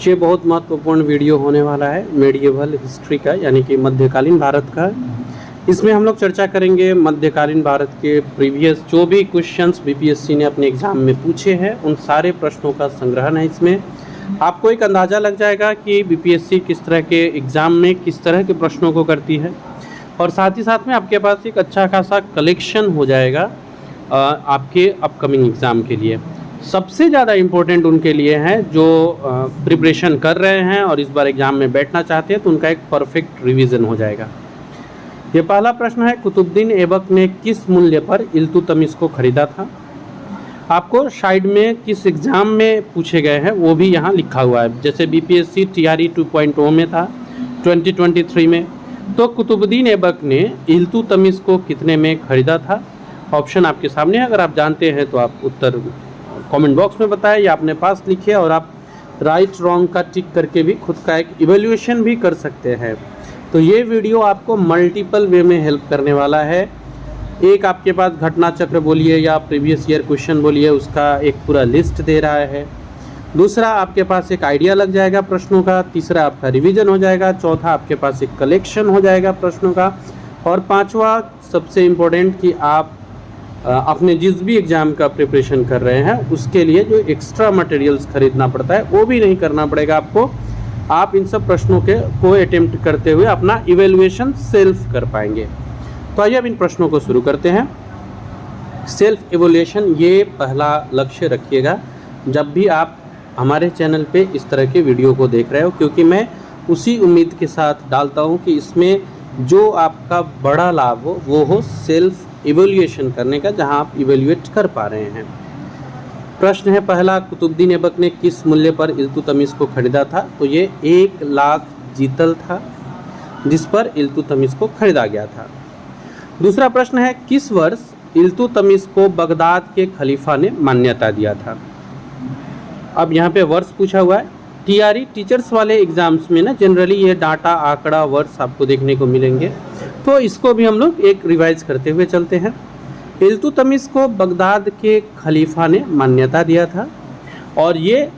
ये बहुत महत्वपूर्ण वीडियो होने वाला है मेडिएवल हिस्ट्री का, यानी कि मध्यकालीन भारत का। इसमें हम लोग चर्चा करेंगे मध्यकालीन भारत के प्रीवियस जो भी क्वेश्चंस बीपीएससी ने अपने एग्ज़ाम में पूछे हैं उन सारे प्रश्नों का संग्रहण है। इसमें आपको एक अंदाज़ा लग जाएगा कि बीपीएससी किस तरह के एग्ज़ाम में किस तरह के प्रश्नों को करती है, और साथ ही साथ में आपके पास एक अच्छा खासा कलेक्शन हो जाएगा आपके अपकमिंग एग्ज़ाम के लिए। सबसे ज़्यादा इम्पोर्टेंट उनके लिए है जो प्रिपरेशन कर रहे हैं और इस बार एग्ज़ाम में बैठना चाहते हैं, तो उनका एक परफेक्ट रिवीजन हो जाएगा। ये पहला प्रश्न है, कुतुबुद्दीन ऐबक ने किस मूल्य पर इल्तुतमिश को खरीदा था? आपको साइड में किस एग्ज़ाम में पूछे गए हैं वो भी यहाँ लिखा हुआ है। जैसे बीपीएससी टीआरई 2.0 में था 2023 में, तो कुतुबुद्दीन ऐबक ने इल्तुतमिश को कितने में खरीदा था? ऑप्शन आपके सामने है, अगर आप जानते हैं तो आप उत्तर कमेंट बॉक्स में बताएं या अपने पास लिखिए, और आप राइट रॉन्ग का टिक करके भी खुद का एक इवैल्यूएशन भी कर सकते हैं। तो ये वीडियो आपको मल्टीपल वे में हेल्प करने वाला है। एक आपके पास घटना चक्र बोलिए या प्रीवियस ईयर क्वेश्चन बोलिए, उसका एक पूरा लिस्ट दे रहा है। दूसरा, आपके पास एक आइडिया लग जाएगा प्रश्नों का। तीसरा, आपका रिवीजन हो जाएगा। चौथा, आपके पास एक कलेक्शन हो जाएगा प्रश्नों का। और पांचवा, सबसे इम्पोर्टेंट, कि आप अपने जिस भी एग्ज़ाम का प्रिपरेशन कर रहे हैं उसके लिए जो एक्स्ट्रा मटेरियल्स खरीदना पड़ता है वो भी नहीं करना पड़ेगा आपको। आप इन सब प्रश्नों को अटेम्प्ट करते हुए अपना इवैल्यूएशन सेल्फ कर पाएंगे। तो आइए अब इन प्रश्नों को शुरू करते हैं। सेल्फ इवैल्यूएशन, ये पहला लक्ष्य रखिएगा जब भी आप हमारे चैनल पे इस तरह के वीडियो को देख रहे हो, क्योंकि मैं उसी उम्मीद के साथ डालता हूँ कि इसमें जो आपका बड़ा लाभ हो वो हो सेल्फ इवैल्यूएशन करने का, जहां आप इवैल्यूएट कर पा रहे हैं। प्रश्न है पहला, कुतुबुद्दीन ऐबक ने किस मूल्य पर इल्तुतमिश को खरीदा था? तो ये 1 लाख जीतल था जिस पर इल्तुतमिश को खरीदा गया था। दूसरा प्रश्न है, किस वर्ष इल्तुतमिश को बगदाद के खलीफा ने मान्यता दिया था? अब यहाँ पे वर्ष पूछा हुआ है। टीआरई टीचर्स वाले एग्जाम्स में ना जनरली ये डाटा आंकड़ा वर्ष आपको देखने को मिलेंगे, तो इसको भी हम लोग एक रिवाइज करते हुए चलते हैं। इल्तुतमिश को बगदाद के खलीफा ने मान्यता दिया था, और ये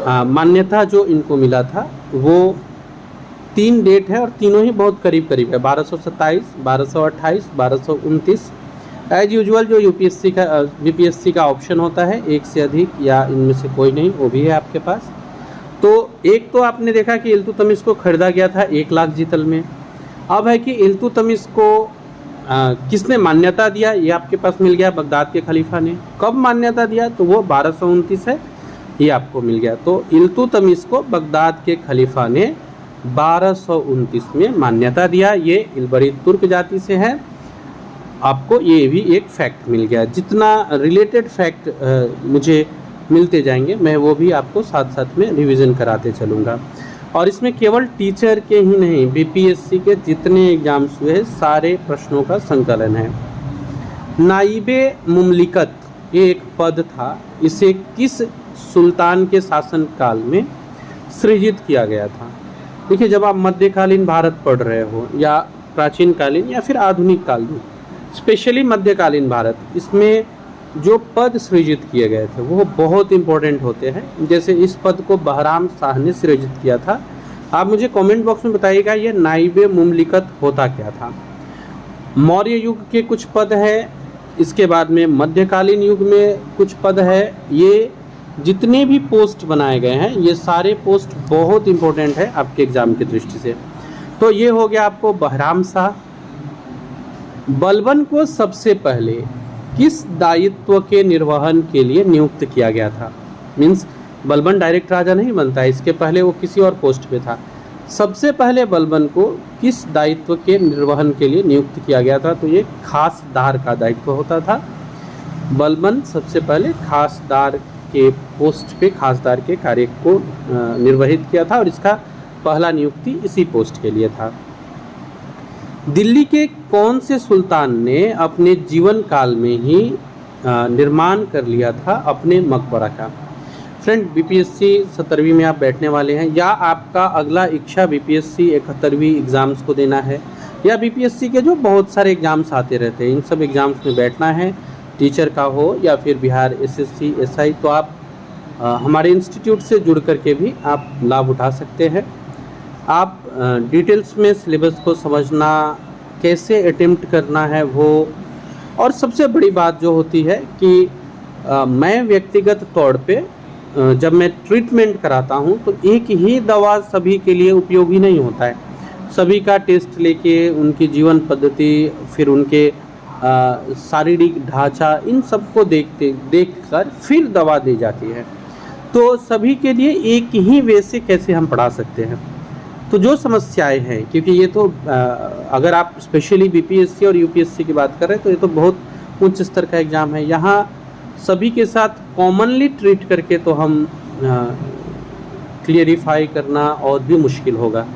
मान्यता जो इनको मिला था वो 3 डेट है और तीनों ही बहुत करीब करीब है, 1227, 1228, 1229। एज यूजुअल जो बीपीएससी का ऑप्शन होता है, एक से अधिक या इनमें से कोई नहीं, वो भी है आपके पास। तो एक तो आपने देखा कि इल्तुतमिश को खरीदा गया था 1 लाख जीतल में। अब है कि इल्तुतमिश को किसने मान्यता दिया, ये आपके पास मिल गया बगदाद के खलीफा ने। कब मान्यता दिया? तो वो 1229 है, ये आपको मिल गया। तो इल्तुतमिश को बगदाद के खलीफा ने 1229 में मान्यता दिया। ये इल्बरी तुर्क जाति से है। आपको ये भी एक फैक्ट मिल गया। जितना रिलेटेड फैक्ट मुझे मिलते जाएंगे मैं वो भी आपको साथ साथ में रिवीजन कराते चलूँगा। और इसमें केवल टीचर के ही नहीं, बीपीएससी के जितने एग्जाम्स हुए सारे प्रश्नों का संकलन है। नाइबे मुमलिकत ये एक पद था, इसे किस सुल्तान के शासनकाल में सृजित किया गया था? देखिए, जब आप मध्यकालीन भारत पढ़ रहे हो या प्राचीन कालीन या फिर आधुनिक काल में, स्पेशली मध्यकालीन भारत, इसमें जो पद सृजित किए गए थे वो बहुत इंपॉर्टेंट होते हैं। जैसे इस पद को बहराम शाह ने सृजित किया था। आप मुझे कमेंट बॉक्स में बताइएगा ये नाइबे मुमलिकत होता क्या था। मौर्य युग के कुछ पद है, इसके बाद में मध्यकालीन युग में कुछ पद है। ये जितने भी पोस्ट बनाए गए हैं ये सारे पोस्ट बहुत इंपॉर्टेंट है आपके एग्जाम की दृष्टि से। तो ये हो गया आपको बहराम शाह। बलबन को सबसे पहले किस दायित्व के निर्वहन के लिए नियुक्त किया गया था? मीन्स बलबन डायरेक्ट राजा नहीं बनता है, इसके पहले वो किसी और पोस्ट पे था। सबसे पहले बलबन को किस दायित्व के निर्वहन के लिए नियुक्त किया गया था? तो ये खासदार का दायित्व होता था। बलबन सबसे पहले खासदार के पोस्ट पे खासदार के कार्य को निर्वहित किया था, और इसका पहला नियुक्ति इसी पोस्ट के लिए था। दिल्ली के कौन से सुल्तान ने अपने जीवन काल में ही निर्माण कर लिया था अपने मकबरा का? फ्रेंड, बीपीएससी 17वीं में आप बैठने वाले हैं, या आपका अगला इच्छा बीपीएससी 71वीं एग्ज़ाम्स को देना है, या बीपीएससी के जो बहुत सारे एग्ज़ाम्स आते रहते हैं इन सब एग्ज़ाम्स में बैठना है, टीचर का हो या फिर बिहार एसएससी एसआई, तो आप हमारे इंस्टीट्यूट से जुड़ करके भी आप लाभ उठा सकते हैं। आप डिटेल्स में सिलेबस को समझना, कैसे अटेम्प्ट करना है वो, और सबसे बड़ी बात जो होती है कि मैं व्यक्तिगत तौर पे जब मैं ट्रीटमेंट कराता हूँ तो एक ही दवा सभी के लिए उपयोगी नहीं होता है। सभी का टेस्ट लेके उनकी जीवन पद्धति, फिर उनके शारीरिक ढांचा, इन सबको देखकर फिर दवा दी जाती है। तो सभी के लिए एक ही वे से कैसे हम पढ़ा सकते हैं। तो जो समस्याएं हैं, क्योंकि ये तो अगर आप स्पेशली बीपीएससी और यूपीएससी की बात कर रहे हैं तो ये तो बहुत उच्च स्तर का एग्ज़ाम है। यहाँ सभी के साथ कॉमनली ट्रीट करके तो हम क्लियरिफाई करना और भी मुश्किल होगा।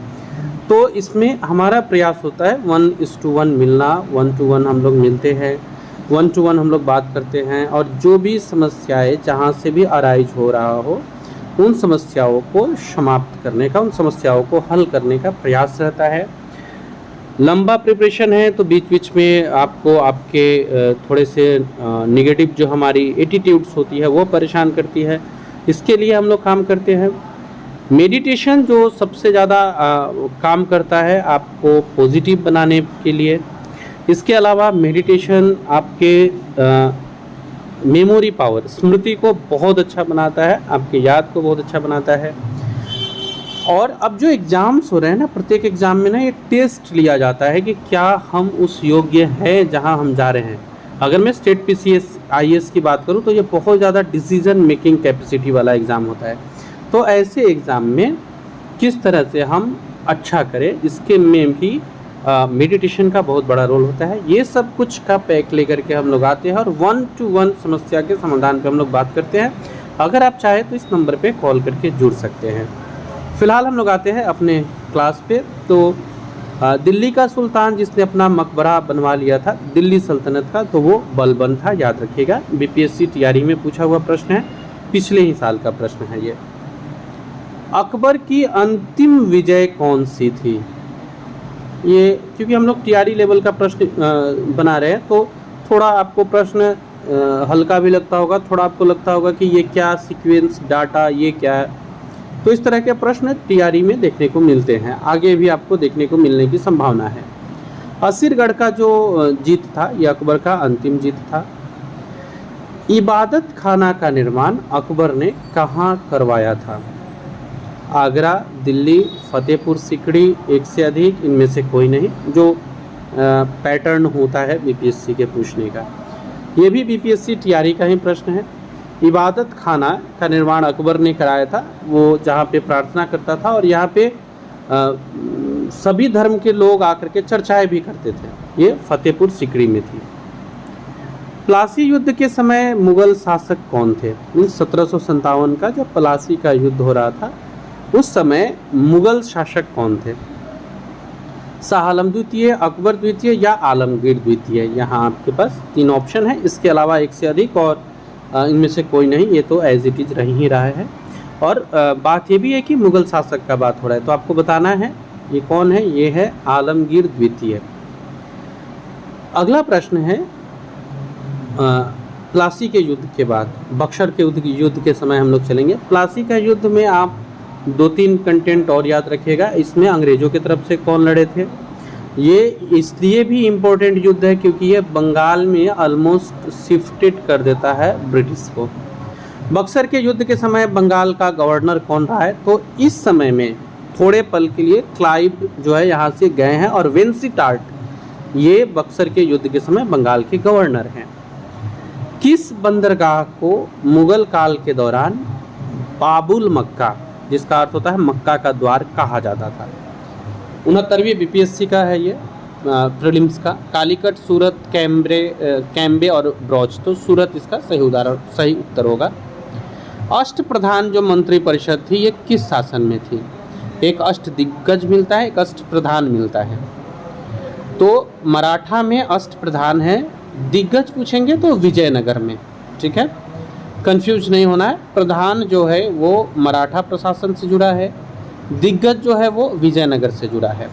तो इसमें हमारा प्रयास होता है 1:1 मिलना, 1-to-1 हम लोग मिलते हैं, 1-to-1 हम लोग बात करते हैं, और जो भी समस्याएं जहाँ से भी अराइज हो रहा हो उन समस्याओं को समाप्त करने का, उन समस्याओं को हल करने का प्रयास रहता है। लंबा प्रिपरेशन है तो बीच बीच में आपको आपके थोड़े से नेगेटिव जो हमारी एटीट्यूड्स होती है वो परेशान करती है। इसके लिए हम लोग काम करते हैं। मेडिटेशन जो सबसे ज़्यादा काम करता है आपको पॉजिटिव बनाने के लिए। इसके अलावा मेडिटेशन आपके मेमोरी पावर, स्मृति को बहुत अच्छा बनाता है, आपके याद को बहुत अच्छा बनाता है। और अब जो एग्ज़ाम्स हो रहे हैं ना, प्रत्येक एग्ज़ाम में ना ये टेस्ट लिया जाता है कि क्या हम उस योग्य हैं जहां हम जा रहे हैं। अगर मैं स्टेट पीसीएस आईएएस की बात करूं तो ये बहुत ज़्यादा डिसीजन मेकिंग कैपेसिटी वाला एग्ज़ाम होता है। तो ऐसे एग्ज़ाम में किस तरह से हम अच्छा करें, इसके में भी मेडिटेशन का बहुत बड़ा रोल होता है। ये सब कुछ का पैक लेकर के हम लोग आते हैं और 1-to-1 समस्या के समाधान पे हम लोग बात करते हैं। अगर आप चाहें तो इस नंबर पे कॉल करके जुड़ सकते हैं। फ़िलहाल हम लोग आते हैं अपने क्लास पे। तो दिल्ली का सुल्तान जिसने अपना मकबरा बनवा लिया था दिल्ली सल्तनत का, तो वो बलबन था, याद रखिएगा। बीपीएससी टीआरई में पूछा हुआ प्रश्न है, पिछले ही साल का प्रश्न है ये। अकबर की अंतिम विजय कौन सी थी? ये क्योंकि हम लोग टीआरई लेवल का प्रश्न बना रहे हैं तो थोड़ा आपको प्रश्न हल्का भी लगता होगा, थोड़ा आपको लगता होगा कि ये क्या सीक्वेंस डाटा, ये क्या है। तो इस तरह के प्रश्न टीआरई में देखने को मिलते हैं, आगे भी आपको देखने को मिलने की संभावना है। असीरगढ़ का जो जीत था ये अकबर का अंतिम जीत था। इबादत खाना का निर्माण अकबर ने कहाँ करवाया था? आगरा, दिल्ली, फतेहपुर सिकड़ी, एक से अधिक, इनमें से कोई नहीं। जो पैटर्न होता है बीपीएससी के पूछने का, ये भी बीपीएससी टीआरई का ही प्रश्न है। इबादत खाना का निर्माण अकबर ने कराया था, वो जहाँ पे प्रार्थना करता था और यहाँ पे सभी धर्म के लोग आकर के चर्चाएं भी करते थे। ये फतेहपुर सिकड़ी में थी। प्लासी युद्ध के समय मुगल शासक कौन थे? 1757 का जब प्लासी का युद्ध हो रहा था उस समय मुगल शासक कौन थे? शाह आलम द्वितीय, अकबर द्वितीय या आलमगीर द्वितीय? यहाँ आपके पास 3 ऑप्शन है, इसके अलावा एक से अधिक और इनमें से कोई नहीं। ये तो एज इट इज रह ही रहा है। और बात ये भी है कि मुगल शासक का बात हो रहा है तो आपको बताना है ये कौन है। ये है आलमगीर द्वितीय। अगला प्रश्न है प्लासी के युद्ध के बाद, बक्सर के युद्ध के समय हम लोग चलेंगे। प्लासी का युद्ध में आप 2-3 कंटेंट और याद रखिएगा। इसमें अंग्रेजों की तरफ से कौन लड़े थे? ये इसलिए भी इम्पोर्टेंट युद्ध है क्योंकि ये बंगाल में ऑलमोस्ट शिफ्टेड कर देता है ब्रिटिश को। बक्सर के युद्ध के समय बंगाल का गवर्नर कौन रहा है? तो इस समय में थोड़े पल के लिए क्लाइव जो है यहाँ से गए हैं और वेंसीटार्ट ये बक्सर के युद्ध के समय बंगाल के गवर्नर हैं। किस बंदरगाह को मुगल काल के दौरान बाबुल मक्का, जिसका अर्थ होता है मक्का का द्वार, कहा जाता था? 69वीं बीपीएससी का है ये प्रीलिम्स का। कालीकट, सूरत, कैम्बे और ब्रॉच। तो सूरत इसका सही उत्तर होगा। अष्टप्रधान जो मंत्री परिषद थी ये किस शासन में थी? एक अष्टदिग्गज मिलता है, एक अष्टप्रधान मिलता है। तो मराठा में अष्टप्रधान है, दिग्गज पूछेंगे तो विजयनगर में, ठीक है, कंफ्यूज नहीं होना है। प्रधान जो है वो मराठा प्रशासन से जुड़ा है, दिग्गज जो है वो विजयनगर से जुड़ा है।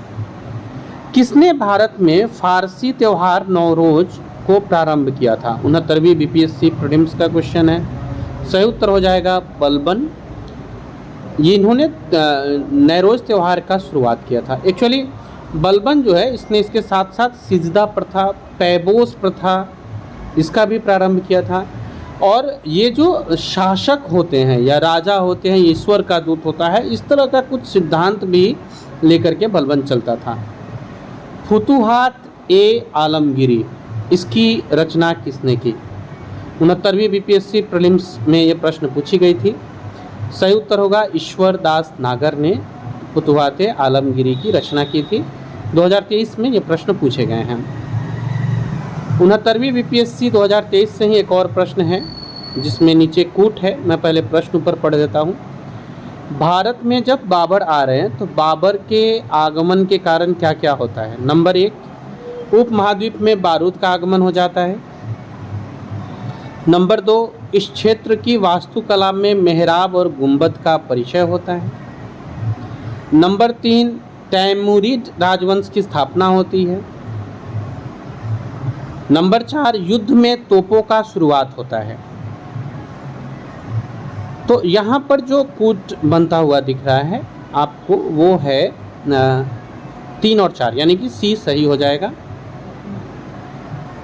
किसने भारत में फारसी त्यौहार नौरोज को प्रारंभ किया था? 69वीं बीपीएससी प्रीलिम्स का क्वेश्चन है। सही उत्तर हो जाएगा बलबन। ये इन्होंने नैरोज त्यौहार का शुरुआत किया था। एक्चुअली बलबन जो है इसने इसके साथ साथ सिजदा प्रथा, पैबोस प्रथा इसका भी प्रारंभ किया था। और ये जो शासक होते हैं या राजा होते हैं, ईश्वर का दूत होता है, इस तरह का कुछ सिद्धांत भी लेकर के बलबन चलता था। फुतुहात ए आलमगीरी, इसकी रचना किसने की? 69वीं बीपीएससी प्रीलिम्स में ये प्रश्न पूछी गई थी। सही उत्तर होगा ईश्वर दास नागर ने फुतुहात ए आलमगीरी की रचना की थी। 2023 में ये प्रश्न पूछे गए हैं। 69वीं बीपीएससी 2023 से ही एक और प्रश्न है जिसमें नीचे कूट है, मैं पहले प्रश्न ऊपर पढ़ देता हूँ। भारत में जब बाबर आ रहे हैं तो बाबर के आगमन के कारण क्या क्या होता है? नंबर 1, उपमहाद्वीप में बारूद का आगमन हो जाता है। नंबर 2, इस क्षेत्र की वास्तुकला में मेहराब और गुंबद का परिचय होता है। नंबर 3, तैमूरिद राजवंश की स्थापना होती है। नंबर 4, युद्ध में तोपों का शुरुआत होता है। तो यहाँ पर जो कूट बनता हुआ दिख रहा है आपको वो है 3 और 4, यानी कि सी सही हो जाएगा।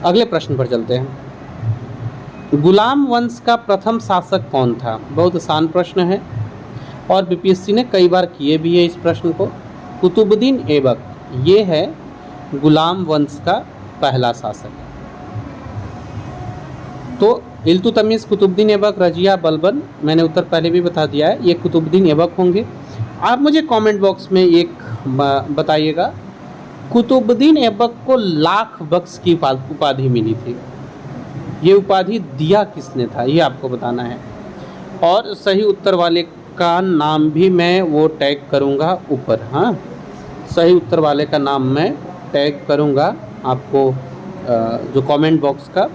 अगले प्रश्न पर चलते हैं। गुलाम वंश का प्रथम शासक कौन था? बहुत आसान प्रश्न है और बीपीएससी ने कई बार किए भी है इस प्रश्न को। कुतुबुद्दीन ऐबक, ये है गुलाम वंश का पहला शासक। तो इल्तुतमिश, कुतुबुद्दीन ऐबक, रजिया, बलबन, मैंने उत्तर पहले भी बता दिया है, ये कुतुबुद्दीन ऐबक होंगे। आप मुझे कमेंट बॉक्स में एक बताइएगा, कुतुबुद्दीन ऐबक को लाख बख्श की उपाधि मिली थी, ये उपाधि दिया किसने था, ये आपको बताना है। और सही उत्तर वाले का नाम भी मैं वो टैग करूँगा ऊपर। हाँ, सही उत्तर वाले का नाम मैं टैग करूँगा आपको जो कमेंट बॉक्स का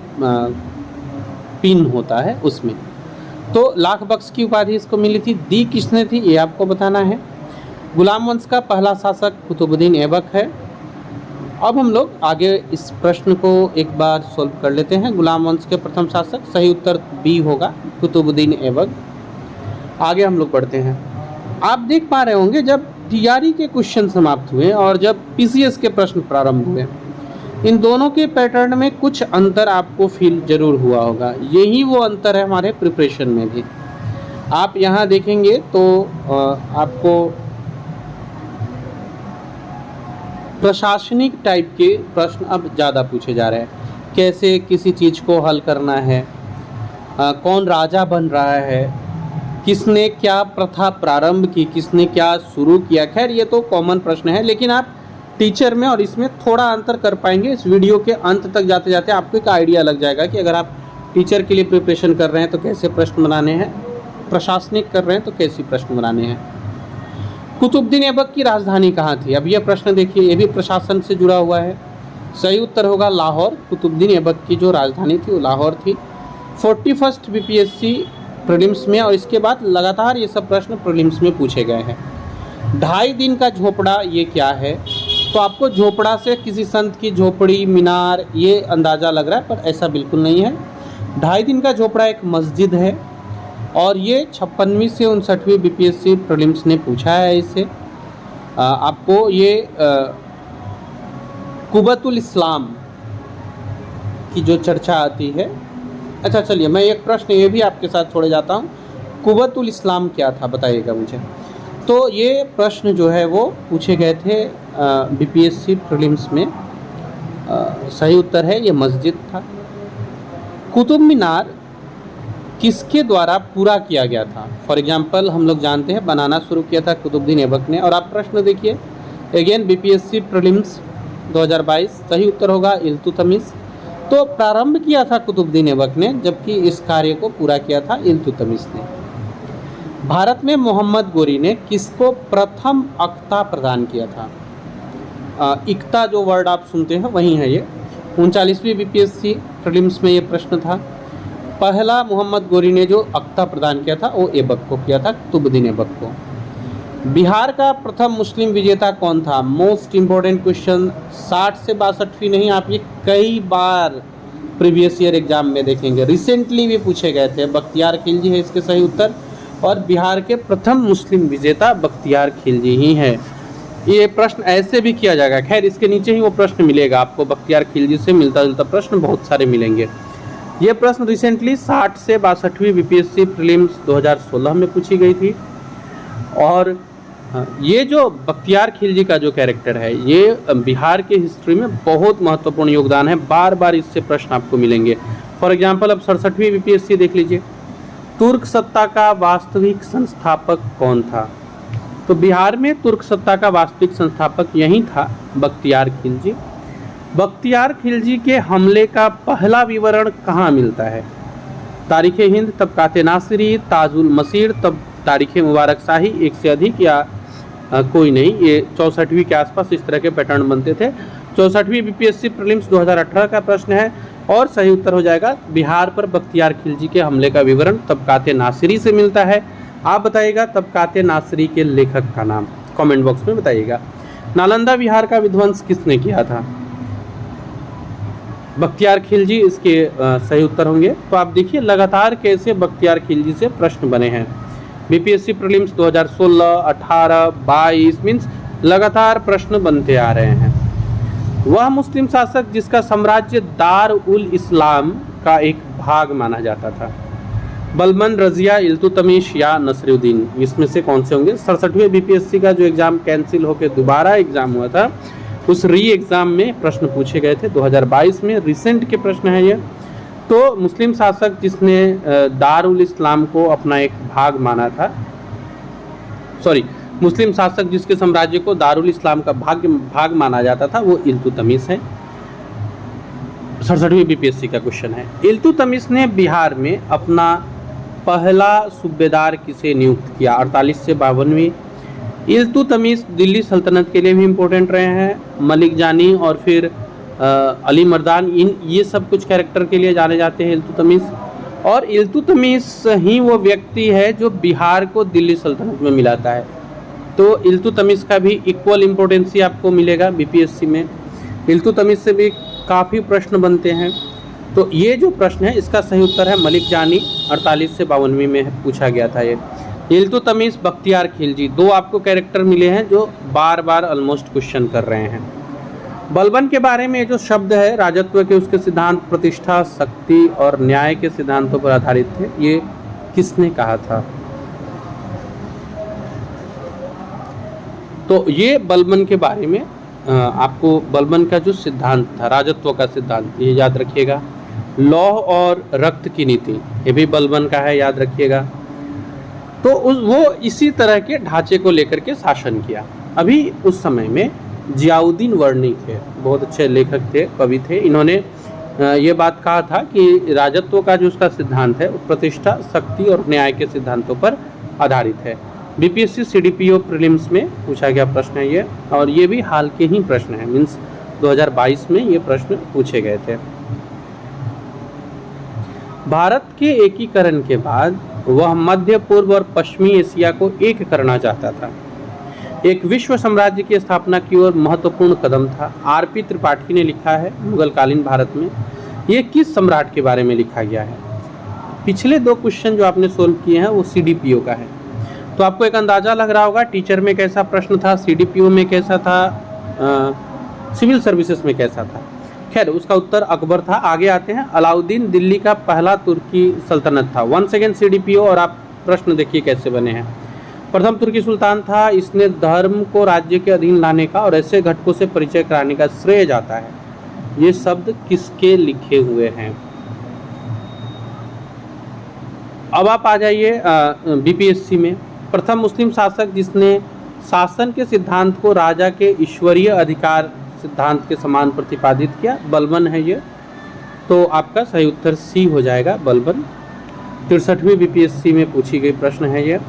पिन होता है उसमें। तो लाख बख्श की उपाधि इसको मिली थी, दी किसने थी ये आपको बताना है। गुलाम वंश का पहला शासक कुतुबुद्दीन ऐबक है। अब हम लोग आगे इस प्रश्न को एक बार सॉल्व कर लेते हैं। गुलाम वंश के प्रथम शासक, सही उत्तर बी होगा, कुतुबुद्दीन ऐबक। आगे हम लोग बढ़ते हैं। आप देख पा रहे होंगे जब टीआरई के क्वेश्चन समाप्त हुए और जब पीसीएस के प्रश्न प्रारंभ हुए, इन दोनों के पैटर्न में कुछ अंतर आपको फील जरूर हुआ होगा। यही वो अंतर है हमारे प्रिपरेशन में भी। आप यहाँ देखेंगे तो आपको प्रशासनिक टाइप के प्रश्न अब ज़्यादा पूछे जा रहे हैं। कैसे किसी चीज़ को हल करना है, कौन राजा बन रहा है, किसने क्या प्रथा प्रारंभ की, किसने क्या शुरू किया। खैर ये तो कॉमन प्रश्न है, लेकिन आप टीचर में और इसमें थोड़ा अंतर कर पाएंगे। इस वीडियो के अंत तक जाते जाते आपको एक आइडिया लग जाएगा कि अगर आप टीचर के लिए प्रिपरेशन कर रहे हैं तो कैसे प्रश्न बनाने हैं, प्रशासनिक कर रहे हैं तो कैसे प्रश्न बनाने हैं। कुतुबुद्दीन ऐबक की राजधानी कहाँ थी? अब यह प्रश्न देखिए, ये भी प्रशासन से जुड़ा हुआ है। सही उत्तर होगा लाहौर। कुतुबुद्दीन ऐबक की जो राजधानी थी वो लाहौर थी। 41st बीपीएससी प्रीलिम्स में और इसके बाद लगातार ये सब प्रश्न प्रीलिम्स में पूछे गए हैं। 2.5 दिन का झोपड़ा ये क्या है? तो आपको झोपड़ा से किसी संत की झोपड़ी, मीनार, ये अंदाज़ा लग रहा है, पर ऐसा बिल्कुल नहीं है। 2.5 दिन का झोपड़ा एक मस्जिद है और ये 56वीं से 59वीं बीपीएससी प्रीलिम्स ने पूछा है इसे। आपको ये कुबतुल इस्लाम की जो चर्चा आती है। अच्छा चलिए, मैं एक प्रश्न ये भी आपके साथ छोड़े जाता हूँ। कुबतुल इस्लाम क्या था बताइएगा मुझे। तो ये प्रश्न जो है वो पूछे गए थे बीपीएससी प्रीलिम्स में। सही उत्तर है ये मस्जिद था। कुतुब मीनार किसके द्वारा पूरा किया गया था? फॉर एग्जांपल हम लोग जानते हैं बनाना शुरू किया था कुतुबुद्दीन ऐबक ने। और आप प्रश्न देखिए, अगेन बीपीएससी प्रीलिम्स 2022, सही उत्तर होगा इल्तुतमिश। तो प्रारंभ किया था कुतुबुद्दीन ऐबक ने, जबकि इस कार्य को पूरा किया था इल्तुतमिश ने। भारत में मोहम्मद गोरी ने किसको प्रथम अख्ता प्रदान किया था? इक्ता जो वर्ड आप सुनते हैं वही है ये। 39वीं बीपीएससी प्रीलिम्स में ये प्रश्न था। पहला मोहम्मद गोरी ने जो अख्ता प्रदान किया था वो ऐबक को किया था, कुतुबुद्दीन ऐबक को। बिहार का प्रथम मुस्लिम विजेता कौन था? Most important question. 60 से 62 नहीं, आप ये कई बार प्रीवियस ईयर एग्जाम में देखेंगे, रिसेंटली भी पूछे गए थे। बख्तियार खिलजी है इसके सही उत्तर, और बिहार के प्रथम मुस्लिम विजेता बख्तियार खिलजी ही है। ये प्रश्न ऐसे भी किया जाएगा, खैर इसके नीचे ही वो प्रश्न मिलेगा आपको, बख्तियार खिलजी से मिलता जुलता प्रश्न बहुत सारे मिलेंगे। ये प्रश्न रिसेंटली 60 से 62वीं बीपीएससी प्रीलिम्स 2016 में पूछी गई थी। और ये जो बख्तियार खिलजी का जो कैरेक्टर है, ये बिहार के हिस्ट्री में बहुत महत्वपूर्ण योगदान है, बार बार इससे प्रश्न आपको मिलेंगे। फॉर एग्जांपल अब 67वीं बीपीएससी देख लीजिए, तुर्क सत्ता का वास्तविक संस्थापक कौन था? तो बिहार में तुर्क सत्ता का वास्तविक संस्थापक यही था, बख्तियार खिलजी। बख्तियार खिलजी के हमले का पहला विवरण कहाँ मिलता है? तारीख़ हिंद, तबकात नासिरी, ताजुल मसीर, तब तारीख़ मुबारक शाही, एक से अधिक, या कोई नहीं। ये 64वीं के आसपास इस तरह के पैटर्न बनते थे। 64वीं बीपीएससी प्रीलिम्स 2018 का प्रश्न है, और सही उत्तर हो जाएगा बिहार पर बख्तियार खिलजी के हमले का विवरण तबकात नासिरी से मिलता है। आप बताइएगा तबकात नासिरी के लेखक का नाम, कमेंट बॉक्स में बताइएगा। नालंदा विहार का विध्वंस किसने किया था? बख्तियार खिलजी इसके सही उत्तर होंगे। तो आप देखिए लगातार कैसे बख्तियार खिलजी से प्रश्न बने हैं। बीपीएससी प्रीलिम्स 2016, 18, 22 मीन्स लगातार प्रश्न बनते आ रहे हैं। वह मुस्लिम शासक जिसका साम्राज्य दार उल इस्लाम का एक भाग माना जाता था? बलबन, रजिया, इल्तुतमिश या नसरुद्दीन, इसमें से कौन से होंगे? 67वें बीपीएससी का जो एग्ज़ाम कैंसिल होकर दोबारा एग्ज़ाम हुआ था, उस री एग्ज़ाम में प्रश्न पूछे गए थे 2022 में, रिसेंट के प्रश्न है ये। तो मुस्लिम शासक जिसने दारुल इस्लाम को अपना एक भाग माना था, मुस्लिम शासक जिसके साम्राज्य को दारुल इस्लाम का भाग माना जाता था, वो इल्तुतमिश है। 67वीं बीपीएससी का क्वेश्चन है। इल्तुतमिश ने बिहार में अपना पहला सूबेदार किसे नियुक्त किया? 48 से 52वीं। इल्तुतमिश दिल्ली सल्तनत के लिए भी इम्पोर्टेंट रहे हैं। मलिक जानी और फिर अली मर्दान, ये सब कुछ कैरेक्टर के लिए जाने जाते हैं इल्तुतमिश। और इल्तुतमिश ही वो व्यक्ति है जो बिहार को दिल्ली सल्तनत में मिलाता है। तो इल्तुतमिश का भी इक्वल इम्पोर्टेंसी आपको मिलेगा बीपीएससी में। इल्तुतमिश से भी काफ़ी प्रश्न बनते हैं। तो ये जो प्रश्न है इसका सही उत्तर है मलिक जानी, 48 से 52वीं में पूछा गया था ये। इल्तुतमिश, बख्तियार खिलजी, दो आपको कैरेक्टर मिले हैं जो बार बार ऑलमोस्ट क्वेश्चन कर रहे हैं। बलबन के बारे में जो शब्द है, राजत्व के उसके सिद्धांत प्रतिष्ठा, शक्ति और न्याय के सिद्धांतों पर आधारित थे, ये किसने कहा था? तो ये बलबन के बारे में आपको बलबन का जो सिद्धांत था, राजत्व का सिद्धांत, ये याद रखिएगा। लौह और रक्त की नीति, ये भी बलबन का है, याद रखिएगा। तो वो इसी तरह के ढांचे को लेकर के शासन किया। अभी उस समय में जियाउद्दीन वर्णी थे, बहुत अच्छे लेखक थे, कवि थे। इन्होंने ये बात कहा था कि राजत्व का जो उसका सिद्धांत है वो प्रतिष्ठा, शक्ति और न्याय के सिद्धांतों पर आधारित है। बीपीएससी सीडीपीओ प्रीलिम्स में पूछा गया प्रश्न है ये, और ये भी हाल के ही प्रश्न है, मीन्स 2022 में ये प्रश्न पूछे गए थे। भारत के एकीकरण के बाद वह मध्य पूर्व और पश्चिमी एशिया को एक करना चाहता था। एक विश्व साम्राज्य की स्थापना की ओर महत्वपूर्ण कदम था। आरपी त्रिपाठी ने लिखा है मुगलकालीन भारत में। ये किस सम्राट के बारे में लिखा गया है? पिछले दो क्वेश्चन जो आपने सोल्व किए हैं वो सीडीपीओ का है, तो आपको एक अंदाज़ा लग रहा होगा टीचर में कैसा प्रश्न था, सीडीपीओ में कैसा था, सिविल सर्विसेज में कैसा था। खैर उसका उत्तर अकबर था। आगे आते हैं। अलाउद्दीन दिल्ली का पहला तुर्की सल्तनत था। 1 सेकेंड सीडीपीओ, और आप प्रश्न देखिए कैसे बने हैं। प्रथम तुर्की सुल्तान था। इसने धर्म को राज्य के अधीन लाने का और ऐसे घटकों से परिचय कराने का श्रेय जाता है। ये शब्द किसके लिखे हुए हैं? अब आप आ जाइए बीपीएससी में। प्रथम मुस्लिम शासक जिसने शासन के सिद्धांत को राजा के ईश्वरीय अधिकार सिद्धांत के समान प्रतिपादित किया, बलबन है ये। तो आपका सही उत्तर सी हो जाएगा, बलबन। 63वीं बीपीएससी में पूछी गई प्रश्न है ये।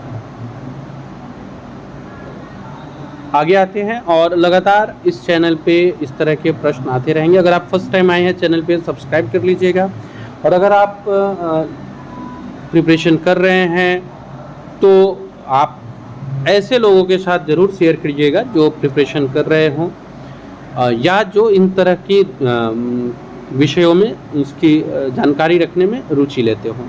आगे आते हैं, और लगातार इस चैनल पे इस तरह के प्रश्न आते रहेंगे। अगर आप फर्स्ट टाइम आए हैं चैनल पे सब्सक्राइब कर लीजिएगा, और अगर आप प्रिपरेशन कर रहे हैं तो आप ऐसे लोगों के साथ ज़रूर शेयर कीजिएगा जो प्रिपरेशन कर रहे हों, या जो इन तरह की विषयों में इसकी जानकारी रखने में रुचि लेते हो।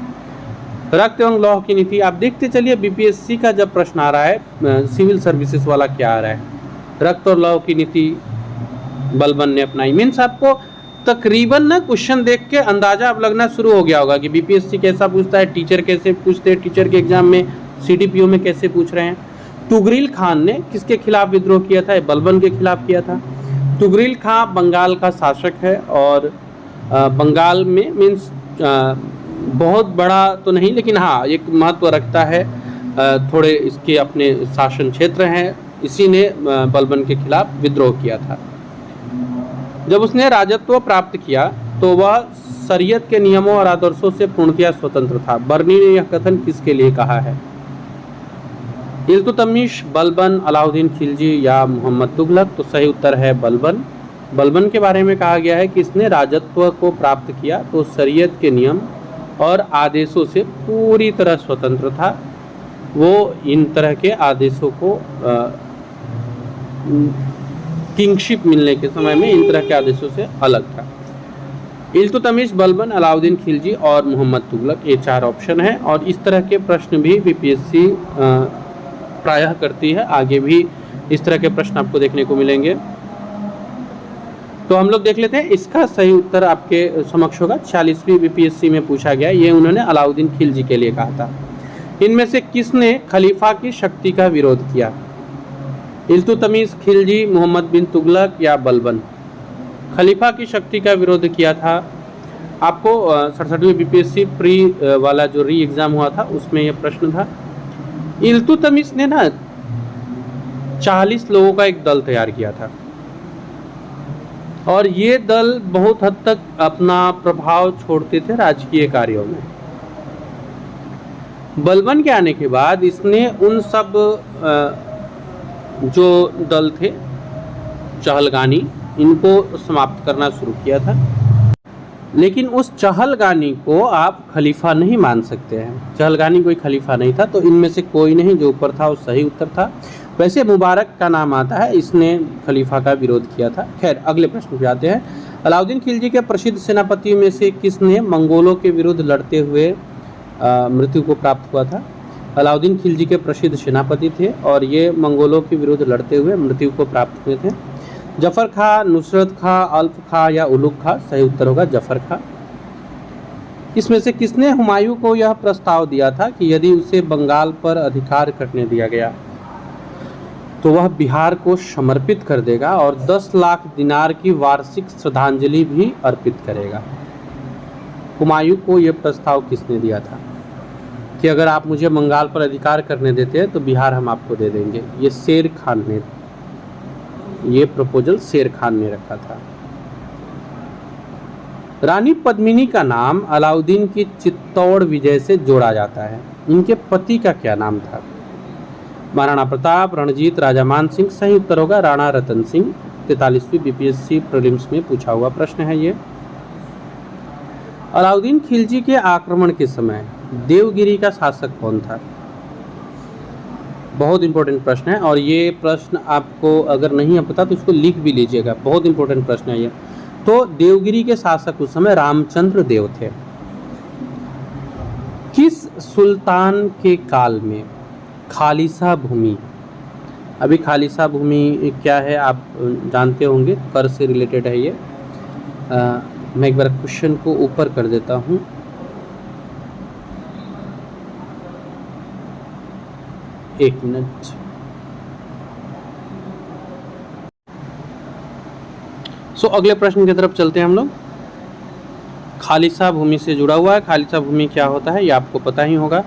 रक्त एवं लौह की नीति आप देखते चलिए, बीपीएससी का जब प्रश्न आ रहा है सिविल सर्विसेज वाला क्या आ रहा है, रक्त और लौह की नीति बलबन ने अपनाई। मीन्स आपको तकरीबन ना क्वेश्चन देख के अंदाजा अब लगना शुरू हो गया होगा कि बीपीएससी कैसा पूछता है, टीचर कैसे पूछते हैं, टीचर के एग्जाम में सीडीपीओ में कैसे पूछ रहे हैं। तुगरिल खान ने किसके खिलाफ विद्रोह किया था? बलबन के खिलाफ किया था। तुगरिल खान बंगाल का शासक है और बंगाल में मीन्स बहुत बड़ा तो नहीं, लेकिन हाँ एक महत्व रखता है, थोड़े इसके अपने शासन क्षेत्र हैं। इसी ने बलबन के खिलाफ विद्रोह किया था। जब उसने राजत्व प्राप्त किया तो वह शरीयत के नियमों और आदर्शों से पूर्णतया स्वतंत्र था। बर्नी ने यह कथन किसके लिए कहा है? इल्तुतमिश, बलबन, अलाउद्दीन खिलजी या मोहम्मद तुगलक? तो सही उत्तर है बलबन। बलबन के बारे में कहा गया है कि इसने राजत्व को प्राप्त किया तो शरीयत के नियम और आदेशों से पूरी तरह स्वतंत्र था। वो इन तरह के आदेशों को किंगशिप मिलने के समय में इन तरह के आदेशों से अलग था। इल्तुतमिश, बलबन, अलाउद्दीन खिलजी और मोहम्मद तुगलक, ये 4 ऑप्शन हैं। और इस तरह के प्रश्न भी बीपीएससी प्रायः करती है। आगे भी इस तरह के प्रश्न आपको देखने को मिलेंगे। तो हम लोग देख लेते हैं, इसका सही उत्तर आपके समक्ष होगा। 46वीं बीपीएससी में पूछा गया, ये उन्होंने अलाउद्दीन खिलजी के लिए कहा था। इनमें से किसने खलीफा की शक्ति का विरोध किया? इल्तुतमिश, खिलजी, मोहम्मद बिन तुगलक या बलबन? खलीफा की शक्ति का विरोध किया था। आपको 67वीं बीपीएससी प्री वाला जो री एग्जाम हुआ था उसमें यह प्रश्न था। इल्तुतमिश ने ना 40 लोगों का एक दल तैयार किया था और ये दल बहुत हद तक अपना प्रभाव छोड़ते थे राजकीय कार्यों में। बलबन के आने के बाद इसने उन सब जो दल थे चहलगानी, इनको समाप्त करना शुरू किया था। लेकिन उस चहलगानी को आप खलीफा नहीं मान सकते हैं। चहलगानी कोई खलीफा नहीं था, तो इनमें से कोई नहीं, जो ऊपर था वो सही उत्तर था। वैसे मुबारक का नाम आता है, इसने खलीफा का विरोध किया था। खैर अगले प्रश्न पे आते हैं। अलाउद्दीन खिलजी के प्रसिद्ध सेनापतियों में से किसने मंगोलों के विरुद्ध लड़ते हुए मृत्यु को प्राप्त हुआ था? अलाउद्दीन खिलजी के प्रसिद्ध सेनापति थे और ये मंगोलों के विरुद्ध लड़ते हुए मृत्यु को प्राप्त हुए थे। जफर खां, नुसरत खां, अल्फ खां या उलुग खां? सही उत्तर होगा जफर खां। इसमें से किसने हुमायूं को यह प्रस्ताव दिया था कि यदि उसे बंगाल पर अधिकार करने दिया गया तो वह बिहार को समर्पित कर देगा और 10 लाख दिनार की वार्षिक श्रद्धांजलि भी अर्पित करेगा? हुमायूं को यह प्रस्ताव किसने दिया था कि अगर आप मुझे बंगाल पर अधिकार करने देते हैं तो बिहार हम आपको दे देंगे? ये शेर खान ने, ये प्रपोजल शेर खान ने रखा था। रानी पद्मिनी का नाम अलाउद्दीन की चित्तौड़ विजय से जोड़ा जाता है। इनके पति का क्या नाम था? महाराणा प्रताप, रणजीत, राजा मान सिंह? सही उत्तर होगा राणा रतन सिंह। 43वीं बीपीएससी प्रीलिम्स में पूछा हुआ प्रश्न है ये। अलाउद्दीन खिलजी के आक्रमण के समय देवगिरी का शासक कौन था? बहुत इंपॉर्टेंट प्रश्न है और ये प्रश्न आपको अगर नहीं है पता तो इसको लिख भी लीजिएगा, बहुत इंपॉर्टेंट प्रश्न है ये। तो देवगिरी के शासक उस समय रामचंद्र देव थे। किस सुल्तान के काल में खालिसा भूमि, अभी खालिसा भूमि क्या है आप जानते होंगे, कर से रिलेटेड है ये। मैं एक बार क्वेश्चन को ऊपर कर देता हूँ। एक मिनट। अगले प्रश्न की तरफ चलते हैं हम लोग। खालिसा भूमि से जुड़ा हुआ है। खालिसा भूमि क्या होता है ये आपको पता ही होगा।